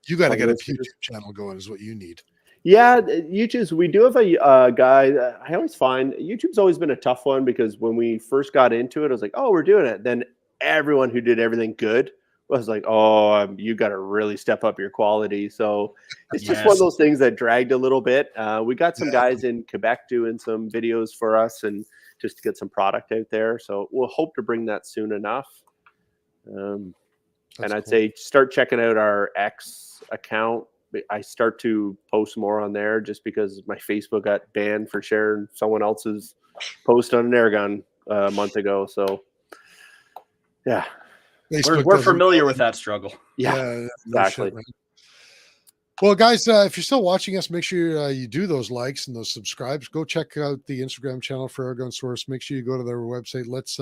You got to get a YouTube channel going is what you need. Yeah, YouTube's. We do have a guy. I always find YouTube's always been a tough one because when we first got into it, I was like, oh, we're doing it. Then everyone who did everything good was like, oh, you got to really step up your quality. So it's just one of those things that dragged a little bit. We got some guys in Quebec doing some videos for us and just to get some product out there. So we'll hope to bring that soon enough. And I'd say start checking out our X account. I start to post more on there just because my Facebook got banned for sharing someone else's post on an airgun a month ago. So, yeah. We're familiar with that struggle. Yeah, no exactly. shit, man. Well, guys, if you're still watching us, make sure you do those likes and those subscribes. Go check out the Instagram channel for Airgun Source. Make sure you go to their website. Let's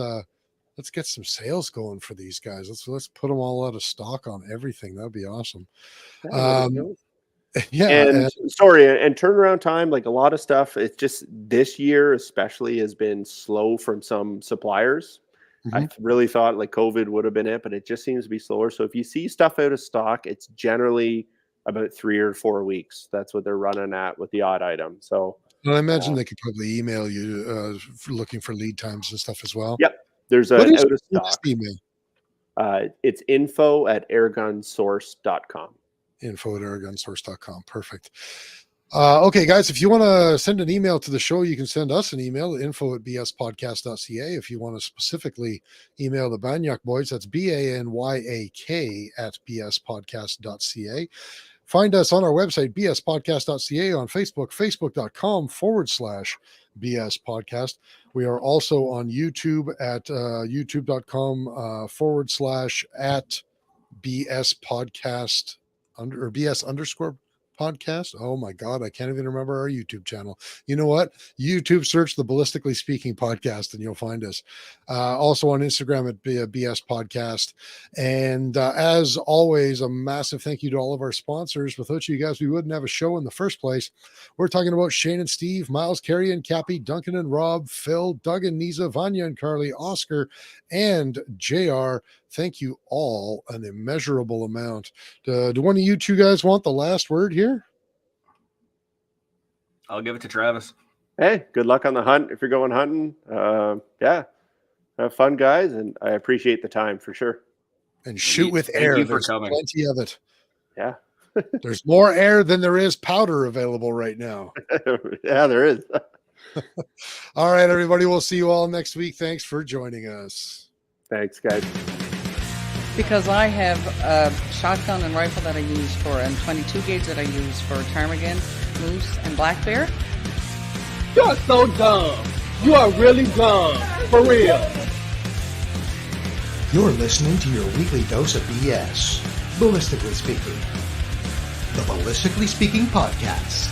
get some sales going for these guys. Let's put them all out of stock on everything. That'd be awesome. Yeah. And turnaround time, like a lot of stuff, it's just this year especially has been slow from some suppliers. I really thought like COVID would have been it, but it just seems to be slower. So if you see stuff out of stock, it's generally about 3 or 4 weeks. That's what they're running at with the odd item. So I imagine they could probably email you looking for lead times and stuff as well. Yep. There's a out of stock email. It's info@airgunsource.com. info@airgunsource.com. Perfect. Okay, guys, if you want to send an email to the show, you can send us an email, info@bspodcast.ca. If you want to specifically email the Banyak boys, that's BANYAK@bspodcast.ca. Find us on our website, bspodcast.ca, on Facebook, facebook.com/BS Podcast. We are also on YouTube at youtube.com/@BS Podcast or BS_podcast. Oh my God, I can't even remember our YouTube channel. You know what? YouTube, search the Ballistically Speaking Podcast and you'll find us. Also on Instagram at BS Podcast. And as always, a massive thank you to all of our sponsors. Without you guys, we wouldn't have a show in the first place. We're talking about Shane and Steve, Miles, Carrie and Cappy, Duncan and Rob, Phil, Doug and Nisa, Vanya and Carly, Oscar, and JR. Thank you all an immeasurable amount. Do one of you two guys want the last word here? I'll give it to Travis. Hey, good luck on the hunt if you're going hunting. Yeah, have fun, guys, and I appreciate the time for sure. And shoot with air. There's plenty of it. Yeah. There's more air than there is powder available right now. Yeah, there is. All right, everybody. We'll see you all next week. Thanks for joining us. Thanks, guys. Because I have a shotgun and rifle that I use for, and 22 gauge that I use for ptarmigan, moose, and black bear. You're so dumb. You are really dumb. For real. You're listening to your weekly dose of BS. Ballistically Speaking. The Ballistically Speaking Podcast.